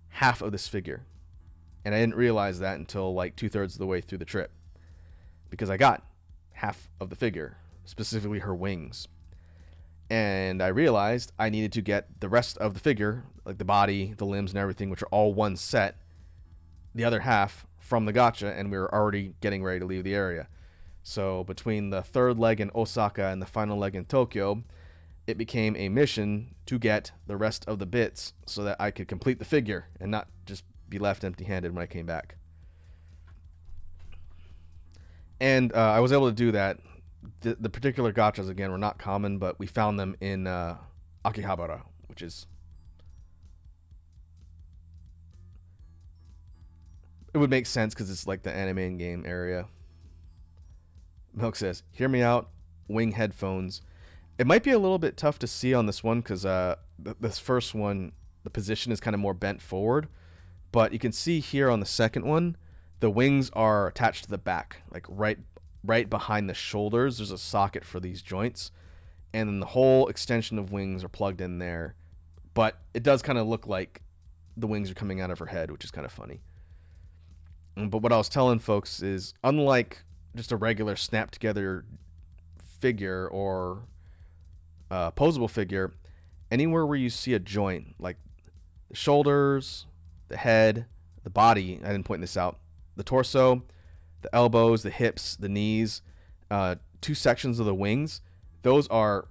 half of this figure. And I didn't realize that until like 2/3 of the way through the trip, because I got half of the figure, specifically her wings. And I realized I needed to get the rest of the figure, like the body, the limbs, and everything, which are all one set, the other half from the gacha, and we were already getting ready to leave the area. So between the third leg in Osaka and the final leg in Tokyo, it became a mission to get the rest of the bits so that I could complete the figure and not just be left empty-handed when I came back. And I was able to do that. The particular gachas, again, were not common, but we found them in Akihabara, which is... It would make sense because it's like the anime and game area. Milk says, hear me out, wing headphones. It might be a little bit tough to see on this one because this first one, the position is kind of more bent forward. But you can see here on the second one, the wings are attached to the back, like right behind the shoulders. There's a socket for these joints, and then the whole extension of wings are plugged in there. But it does kind of look like the wings are coming out of her head, which is kind of funny. But what I was telling folks is, unlike just a regular snap together figure or posable figure, anywhere where you see a joint, like the shoulders, the head, the body, I didn't point this out, the torso, the elbows, the hips, the knees, 2 sections of the wings, those are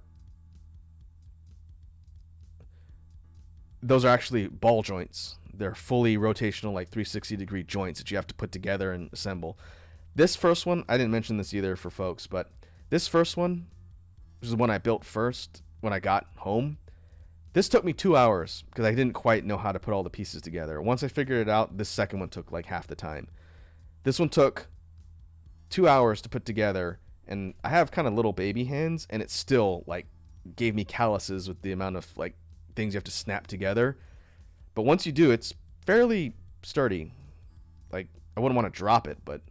actually ball joints. They're fully rotational, like 360-degree joints that you have to put together and assemble. This first one, I didn't mention this either for folks, but this first one, which is the one I built first when I got home, this took me 2 hours because I didn't quite know how to put all the pieces together. Once I figured it out, this second one took like half the time. This one took 2 hours to put together, and I have kind of little baby hands, and it still like gave me calluses with the amount of like things you have to snap together. But once you do, it's fairly sturdy. Like, I wouldn't want to drop it, but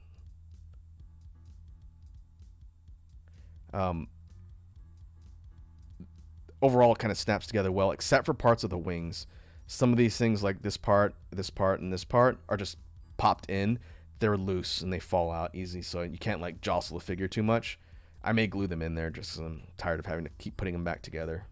overall it kind of snaps together well, except for parts of the wings. Some of these things, like this part, and this part, are just popped in. They're loose and they fall out easy, so you can't like jostle the figure too much. I may glue them in there just because I'm tired of having to keep putting them back together.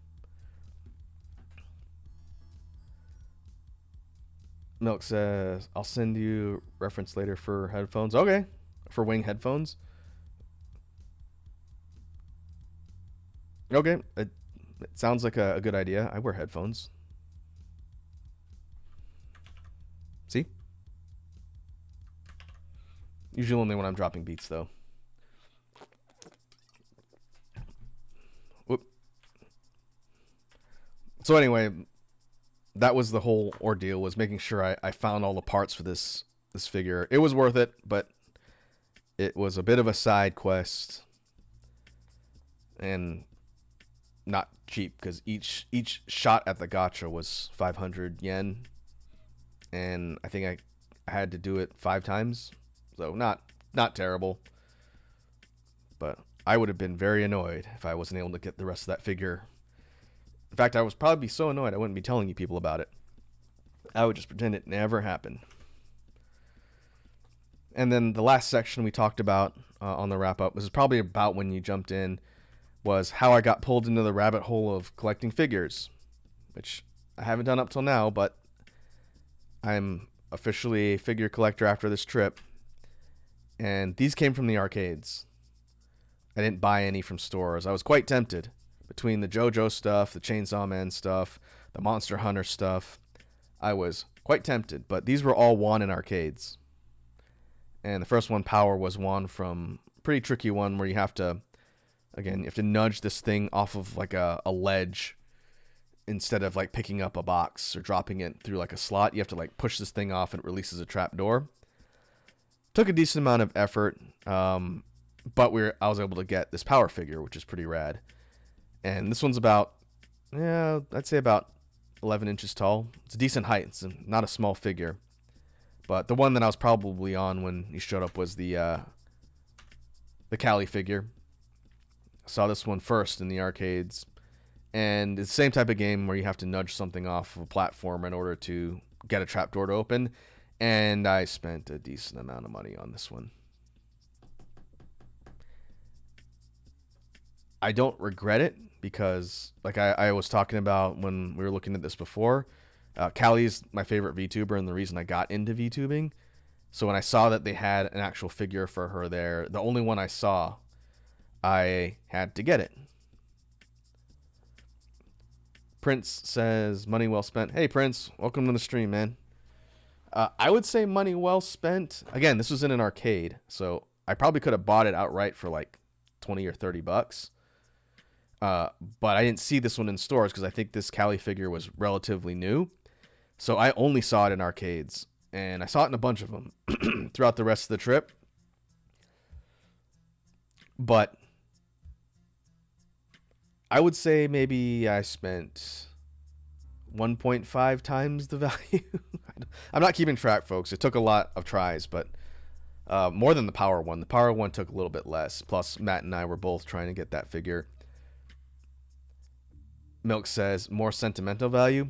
Milk says, I'll send you reference later for headphones. Okay, for wing headphones. Okay, it sounds like a good idea. I wear headphones. See? Usually only when I'm dropping beats, though. Whoop. So anyway, that was the whole ordeal, was making sure I found all the parts for this figure. It was worth it, but it was a bit of a side quest and not cheap because each shot at the gacha was 500 yen, and I think I had to do it 5 times, so not terrible. But I would have been very annoyed if I wasn't able to get the rest of that figure. In fact, I would probably be so annoyed I wouldn't be telling you people about it. I would just pretend it never happened. And then the last section we talked about on the wrap up, this is probably about when you jumped in, was how I got pulled into the rabbit hole of collecting figures, which I haven't done up till now, but I'm officially a figure collector after this trip. And these came from the arcades. I didn't buy any from stores. I was quite tempted between the JoJo stuff, the Chainsaw Man stuff, the Monster Hunter stuff. I was quite tempted, but these were all won in arcades. And the first one, Power, was one from a pretty tricky one where you have to, again, you have to nudge this thing off of like a ledge instead of like picking up a box or dropping it through like a slot. You have to like push this thing off and it releases a trap door. Took a decent amount of effort, but I was able to get this Power figure, which is pretty rad. And this one's about, I'd say about 11 inches tall. It's a decent height. It's not a small figure. But the one that I was probably on when he showed up was the Cali figure. I saw this one first in the arcades. And it's the same type of game where you have to nudge something off of a platform in order to get a trapdoor to open. And I spent a decent amount of money on this one. I don't regret it because, like I was talking about when we were looking at this before, Callie's my favorite VTuber and the reason I got into VTubing. So when I saw that they had an actual figure for her there, the only one I saw, I had to get it. Prince says, money well spent. Hey, Prince, welcome to the stream, man. I would say money well spent. Again, this was in an arcade, so I probably could have bought it outright for like 20 or 30 bucks. But I didn't see this one in stores because I think this Cali figure was relatively new. So I only saw it in arcades, and I saw it in a bunch of them throughout the rest of the trip. But I would say maybe I spent 1.5 times the value. I'm not keeping track, folks. It took a lot of tries, but more than the Power one. The Power one took a little bit less. Plus, Matt and I were both trying to get that figure. Milk says, more sentimental value.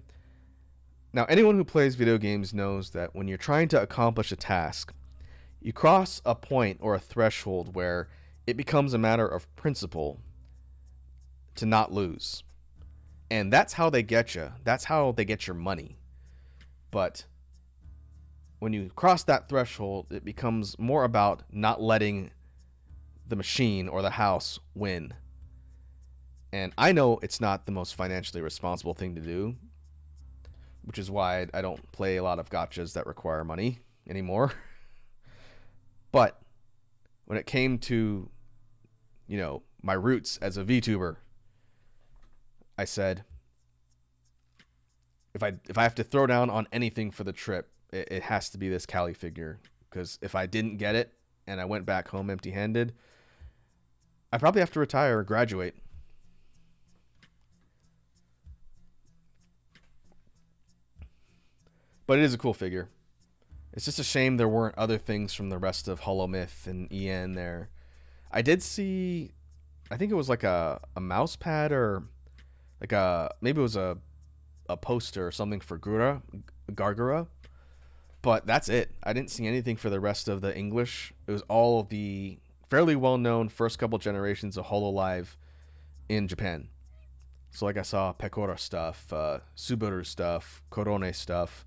Now, anyone who plays video games knows that when you're trying to accomplish a task, you cross a point or a threshold where it becomes a matter of principle to not lose. And that's how they get you. That's how they get your money. But when you cross that threshold, it becomes more about not letting the machine or the house win. And I know it's not the most financially responsible thing to do, which is why I don't play a lot of gachas that require money anymore. But when it came to, my roots as a VTuber, I said, if I have to throw down on anything for the trip, it has to be this Cali figure. Because if I didn't get it and I went back home empty-handed, I probably have to retire or graduate. But it is a cool figure. It's just a shame there weren't other things from the rest of Holomyth and EN there. I did see, I think it was like a mouse pad or like maybe it was a poster or something for Gargura. But that's it. I didn't see anything for the rest of the English. It was all of the fairly well-known first couple generations of Hololive in Japan. So like I saw Pecora stuff, Subaru stuff, Korone stuff.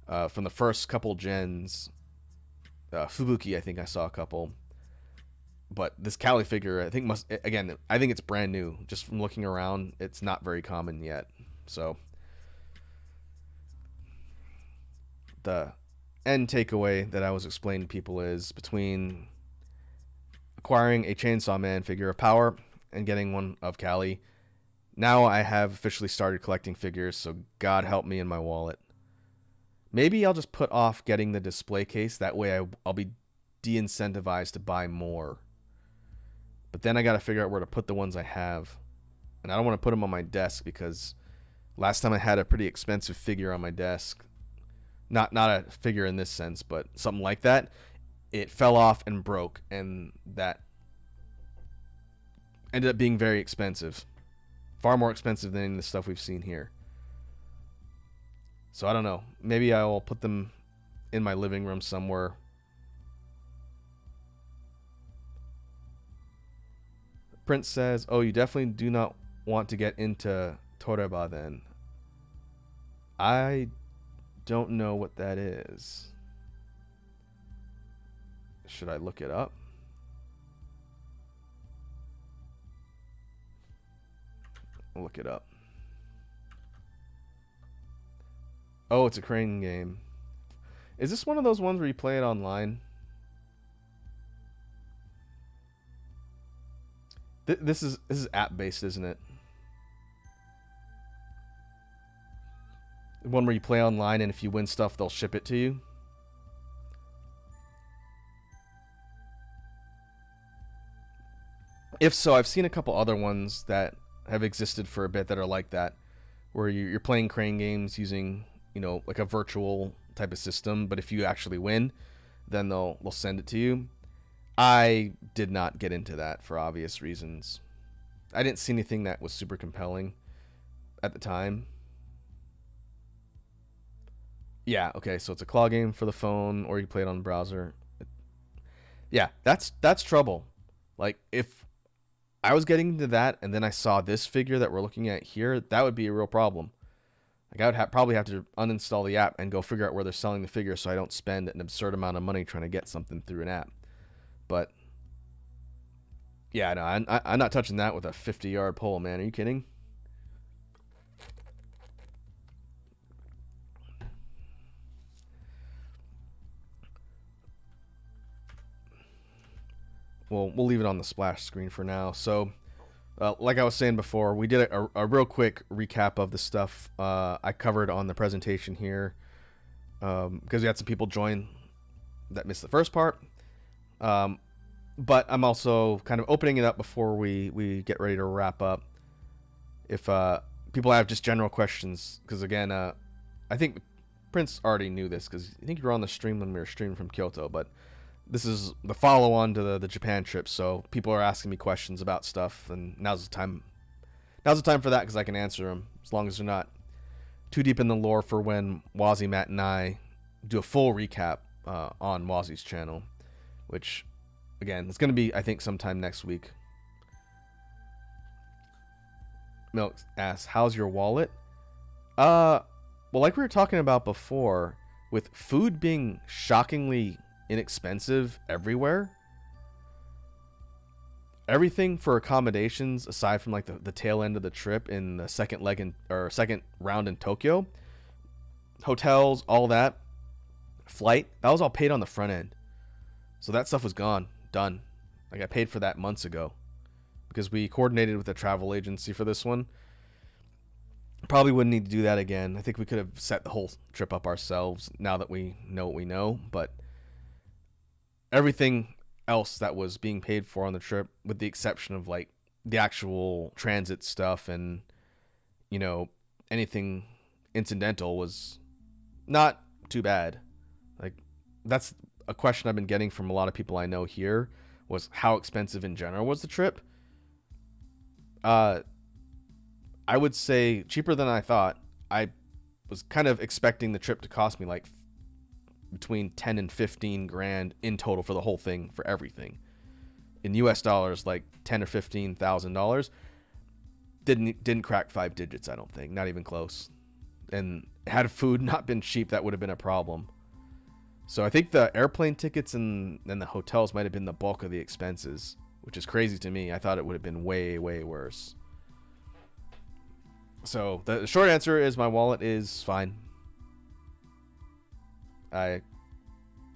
From the first couple gens, Fubuki, I think I saw a couple. But this Cali figure, I think I think it's brand new. Just from looking around, it's not very common yet. So the end takeaway that I was explaining to people is between acquiring a Chainsaw Man figure of Power and getting one of Cali, now I have officially started collecting figures, so God help me in my wallet. Maybe I'll just put off getting the display case. That way I'll be de-incentivized to buy more. But then I got to figure out where to put the ones I have. And I don't want to put them on my desk because last time I had a pretty expensive figure on my desk. Not a figure in this sense, but something like that. It fell off and broke. And that ended up being very expensive. Far more expensive than any of the stuff we've seen here. So I don't know. Maybe I'll put them in my living room somewhere. Prince says, oh, you definitely do not want to get into Toreba then. I don't know what that is. Should I look it up? I'll look it up. Oh, it's a crane game. Is this one of those ones where you play it online? This is app based, isn't it? One where you play online, and if you win stuff, they'll ship it to you. If so, I've seen a couple other ones that have existed for a bit that are like that, where you're playing crane games using, you know, like a virtual type of system, but if you actually win, then they'll send it to you. I did not get into that for obvious reasons. I didn't see anything that was super compelling at the time. Yeah, okay, so it's a claw game for the phone, or you play it on the browser. Yeah, that's trouble. Like, if I was getting into that and then I saw this figure that we're looking at here, that would be a real problem. Like, I would probably have to uninstall the app and go figure out where they're selling the figure so I don't spend an absurd amount of money trying to get something through an app. But yeah, no, I'm not touching that with a 50-yard pole, man. Are you kidding? Well, we'll leave it on the splash screen for now. So, like I was saying before, we did a real quick recap of the stuff I covered on the presentation here, because we had some people join that missed the first part. But I'm also kind of opening it up before we get ready to wrap up. If people have just general questions, because again, I think Prince already knew this, because I think you were on the stream when we were streaming from Kyoto, but this is the follow-on to the Japan trip, so people are asking me questions about stuff, and now's the time for that, because I can answer them, as long as they're not too deep in the lore for when Wazzy, Matt, and I do a full recap on Wazzy's channel, which, again, it's going to be, I think, sometime next week. Milk asks, how's your wallet? Well, like we were talking about before, with food being shockingly inexpensive everywhere, everything for accommodations, aside from like the tail end of the trip in the second round in Tokyo, hotels, all that, flight, that was all paid on the front end. So that stuff was gone, done. Like, I paid for that months ago because we coordinated with a travel agency for this one. Probably wouldn't need to do that again. I think we could have set the whole trip up ourselves now that we know what we know, but everything else that was being paid for on the trip, with the exception of like the actual transit stuff and, you know, anything incidental, was not too bad. Like, that's a question I've been getting from a lot of people I know here, was how expensive in general was the trip. I would say cheaper than I thought. I was kind of expecting the trip to cost me like between 10 and 15 grand in total for the whole thing, for everything. In US dollars, like 10 or $15,000. Didn't crack 5 digits, I don't think. Not even close. And had food not been cheap, that would have been a problem. So I think the airplane tickets and the hotels might have been the bulk of the expenses, which is crazy to me. I thought it would have been way, way worse. So the short answer is my wallet is fine. I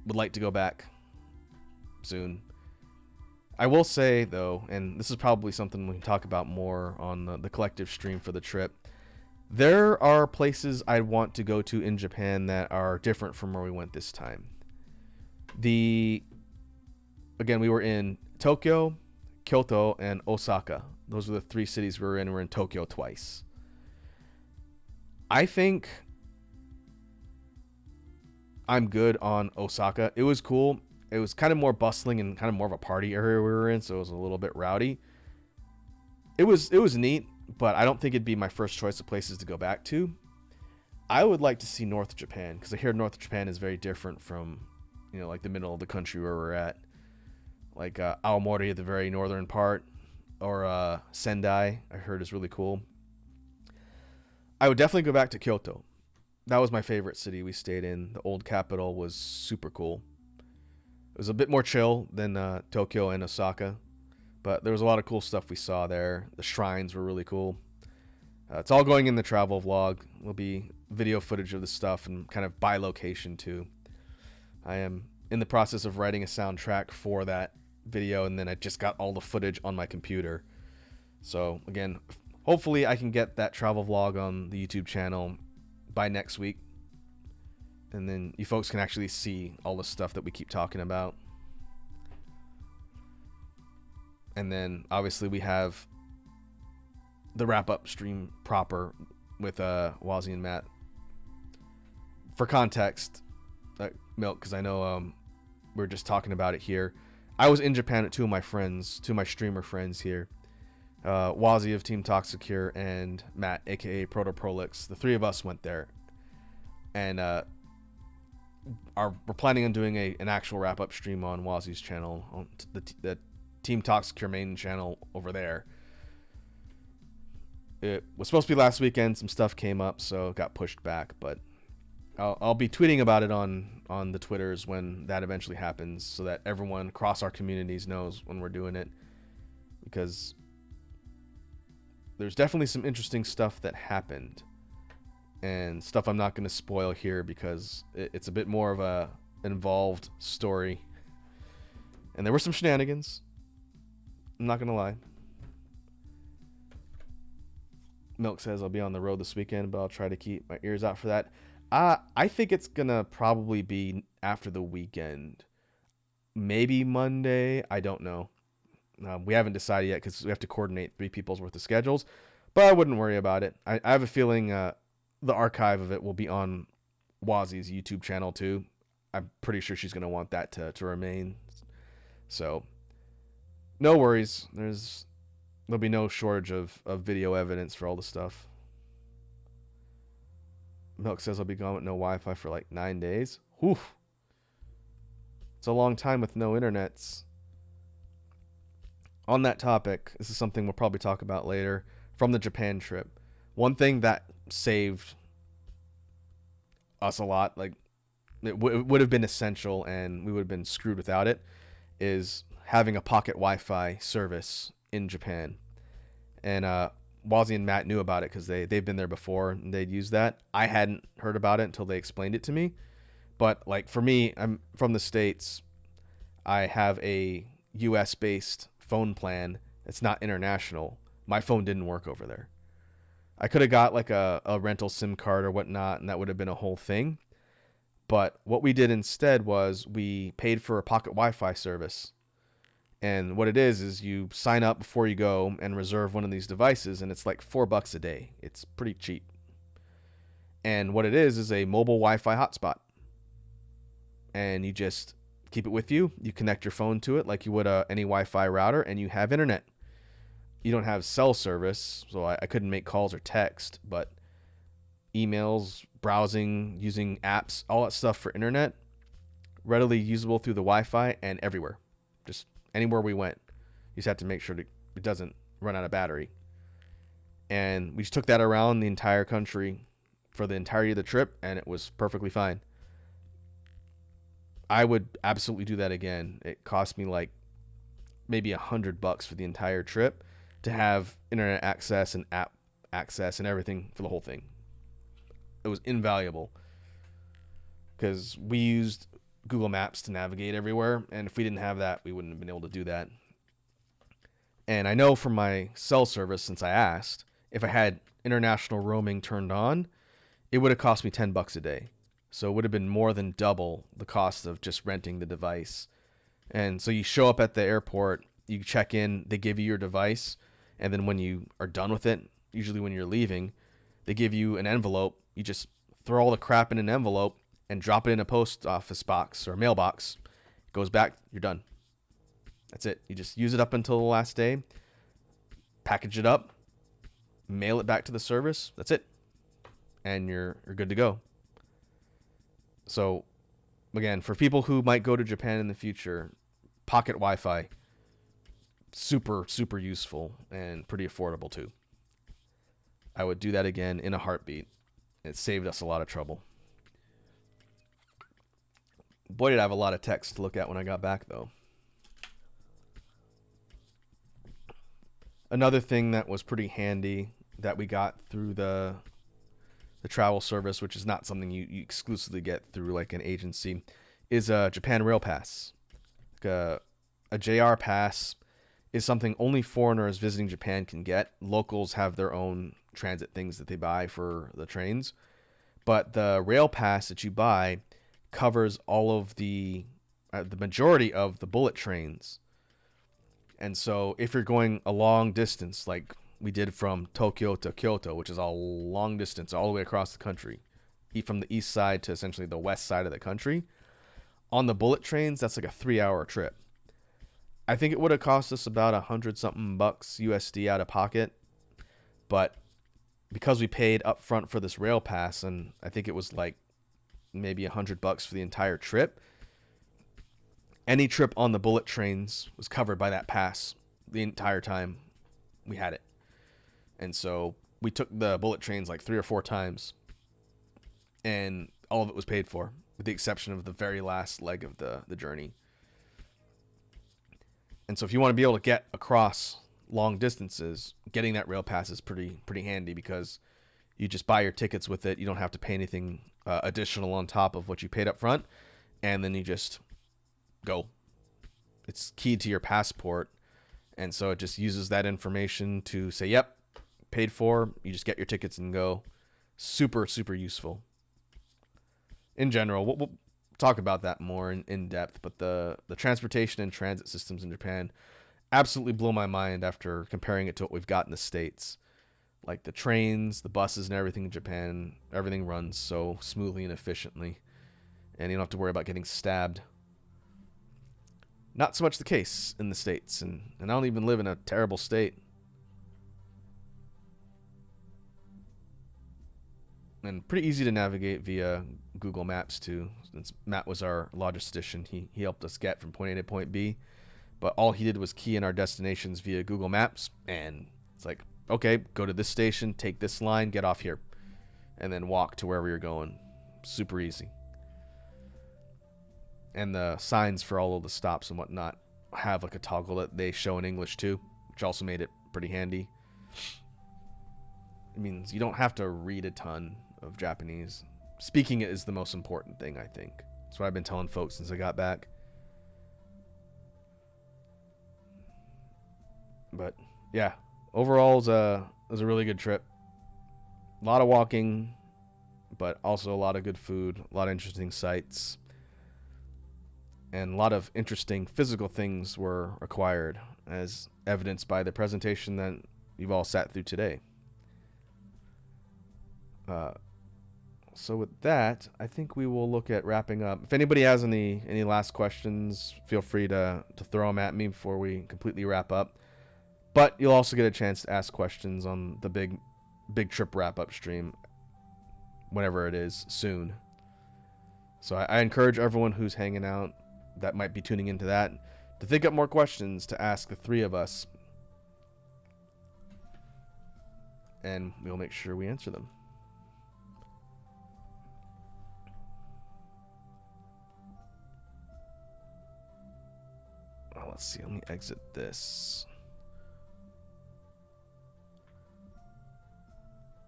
would like to go back soon. I will say, though, and this is probably something we can talk about more on the collective stream for the trip, there are places I want to go to in Japan that are different from where we went this time. Again, we were in Tokyo, Kyoto, and Osaka. Those are the 3 cities we were in. We're in Tokyo twice. I think I'm good on Osaka. It was cool. It was kind of more bustling and kind of more of a party area we were in, so it was a little bit rowdy. it was neat, but I don't think it'd be my first choice of places to go back to. I would like to see North Japan because I hear North Japan is very different from, like the middle of the country where we're at, like Aomori at the very northern part, or Sendai. I heard is really cool. I would definitely go back to Kyoto. That was my favorite city we stayed in. The old capital was super cool. It was a bit more chill than Tokyo and Osaka, but there was a lot of cool stuff we saw there. The shrines were really cool. It's all going in the travel vlog. There'll be video footage of the stuff and kind of by location too. I am in the process of writing a soundtrack for that video, and then I just got all the footage on my computer. So again, hopefully I can get that travel vlog on the YouTube channel by next week. And then you folks can actually see all the stuff that we keep talking about. And then obviously we have the wrap-up stream proper with Wazzy and Matt. For context, Milk, because I know we're just talking about it here. I was in Japan at two of my streamer friends here. Wazzy of Team Toxicure and Matt, aka Proto Prolix. The three of us went there. And we're planning on doing an actual wrap-up stream on Wazzy's channel, on the Team Toxicure main channel over there. It was supposed to be last weekend. Some stuff came up, so it got pushed back. But I'll be tweeting about it on the Twitters when that eventually happens, so that everyone across our communities knows when we're doing it. Because there's definitely some interesting stuff that happened, and stuff I'm not going to spoil here because it's a bit more of a involved story. And there were some shenanigans. I'm not going to lie. Milk says I'll be on the road this weekend, but I'll try to keep my ears out for that. I think it's going to probably be after the weekend. Maybe Monday. I don't know. We haven't decided yet because we have to coordinate 3 people's worth of schedules. But I wouldn't worry about it. I have a feeling the archive of it will be on Wazzy's YouTube channel too. I'm pretty sure she's going to want that to remain. So, no worries. There'll be no shortage of video evidence for all the stuff. Milk says I'll be gone with no Wi-Fi for like 9 days. Whew. It's a long time with no internets. On that topic, this is something we'll probably talk about later from the Japan trip. One thing that saved us a lot, like it would have been essential and we would have been screwed without it, is having a pocket Wi-Fi service in Japan. And Wazzy and Matt knew about it because they've been there before and they'd used that. I hadn't heard about it until they explained it to me. But like for me, I'm from the States. I have a US based phone plan. It's not international. My phone didn't work over there. I could have got like a rental SIM card or whatnot, and that would have been a whole thing. But what we did instead was we paid for a pocket Wi-Fi service. And what it is you sign up before you go and reserve one of these devices, and it's like $4 a day. It's pretty cheap. And what it is a mobile Wi-Fi hotspot. And you just keep it with you. You connect your phone to it like you would any Wi-Fi router, and you have internet. You don't have cell service, so I couldn't make calls or text, but emails, browsing, using apps, all that stuff for internet, readily usable through the Wi-Fi and everywhere. Just anywhere we went. You just have to make sure it doesn't run out of battery. And we just took that around the entire country for the entirety of the trip, and it was perfectly fine. I would absolutely do that again. It cost me like maybe $100 for the entire trip to have internet access and app access and everything for the whole thing. It was invaluable because we used Google Maps to navigate everywhere, and if we didn't have that, we wouldn't have been able to do that. And I know from my cell service, since I asked, if I had international roaming turned on, it would have cost me $10 a day. So it would have been more than double the cost of just renting the device. And so you show up at the airport, you check in, they give you your device, and then when you are done with it, usually when you're leaving, they give you an envelope. You just throw all the crap in an envelope and drop it in a post office box or mailbox. It goes back, you're done. That's it. You just use it up until the last day, package it up, mail it back to the service. That's it, and you're good to go. So, again, for people who might go to Japan in the future, pocket Wi-Fi, super super useful and pretty affordable too. I would do that again in a heartbeat. It saved us a lot of trouble. Boy, did I have a lot of text to look at when I got back, though. Another thing that was pretty handy that we got through the travel service, which is not something you exclusively get through like an agency, is a Japan Rail Pass. Like a JR Pass is something only foreigners visiting Japan can get. Locals have their own transit things that they buy for the trains. But the Rail Pass that you buy covers all of the majority of the bullet trains. And so if you're going a long distance, like we did from Tokyo to Kyoto, which is a long distance all the way across the country, from the east side to essentially the west side of the country, on the bullet trains, that's like a 3-hour trip. I think it would have cost us about $100-something USD out of pocket, but because we paid up front for this rail pass, and I think it was like maybe $100 for the entire trip, any trip on the bullet trains was covered by that pass the entire time we had it. And so we took the bullet trains like 3 or 4 times, and all of it was paid for, with the exception of the very last leg of the journey. And so if you want to be able to get across long distances, getting that rail pass is pretty handy, because you just buy your tickets with it. You don't have to pay anything additional on top of what you paid up front, and then you just go. It's keyed to your passport, and so it just uses that information to say, yep, paid for. You just get your tickets and go. Super super useful. In general, we'll talk about that more in depth, but the transportation and transit systems in Japan absolutely blow my mind after comparing it to what we've got in the States. Like the trains, the buses, and everything in Japan, everything runs so smoothly and efficiently, and you don't have to worry about getting stabbed. Not so much the case in the States, and I don't even live in a terrible state. And pretty easy to navigate via Google Maps too. Since Matt was our logistician, he helped us get from point A to point B. But all he did was key in our destinations via Google Maps, and it's like, okay, go to this station, take this line, get off here, and then walk to wherever you're going. Super easy. And the signs for all of the stops and whatnot have like a toggle that they show in English too, which also made it pretty handy. It means you don't have to read a ton of Japanese. Speaking it is the most important thing, I think. That's what I've been telling folks since I got back. But yeah, overall it was a really good trip. A lot of walking, but also a lot of good food, a lot of interesting sights, and a lot of interesting physical things were acquired, as evidenced by the presentation that you've all sat through today. So with that, I think we will look at wrapping up. If anybody has any last questions, feel free to throw them at me before we completely wrap up. But you'll also get a chance to ask questions on the big trip wrap-up stream, whenever it is, soon. So I encourage everyone who's hanging out that might be tuning into that to think up more questions to ask the three of us, and we'll make sure we answer them. Let's see, let me exit this.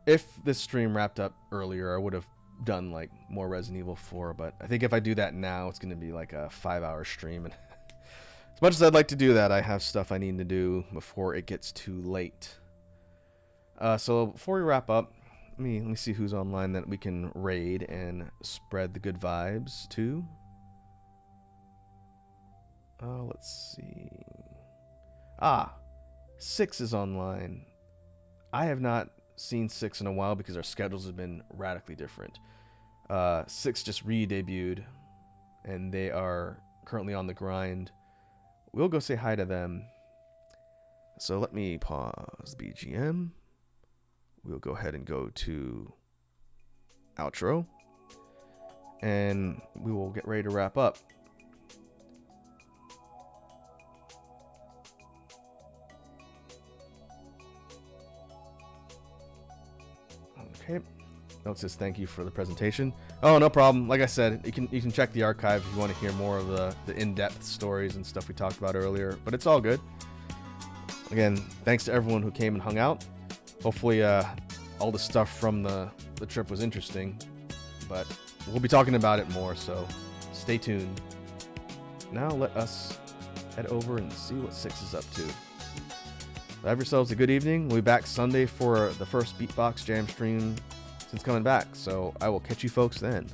If this stream wrapped up earlier, I would have done like more Resident Evil 4, but I think if I do that now, it's going to be like a 5-hour stream, and as much as I'd like to do that, I have stuff I need to do before it gets too late. So before we wrap up, let me see who's online that we can raid and spread the good vibes to. Let's see. 6 is online. I have not seen 6 in a while because our schedules have been radically different. 6 just re-debuted, and they are currently on the grind. We'll go say hi to them. So let me pause the BGM. We'll go ahead and go to outro, and we will get ready to wrap up. Okay. Note says thank you for the presentation. Oh, no problem. Like I said, you can check the archive if you want to hear more of the in-depth stories and stuff we talked about earlier. But it's all good. Again, thanks to everyone who came and hung out. Hopefully, all the stuff from the trip was interesting. But we'll be talking about it more, so stay tuned. Now let us head over and see what Six is up to. Have yourselves a good evening. We'll be back Sunday for the first Beatbox Jam stream since coming back, so I will catch you folks then.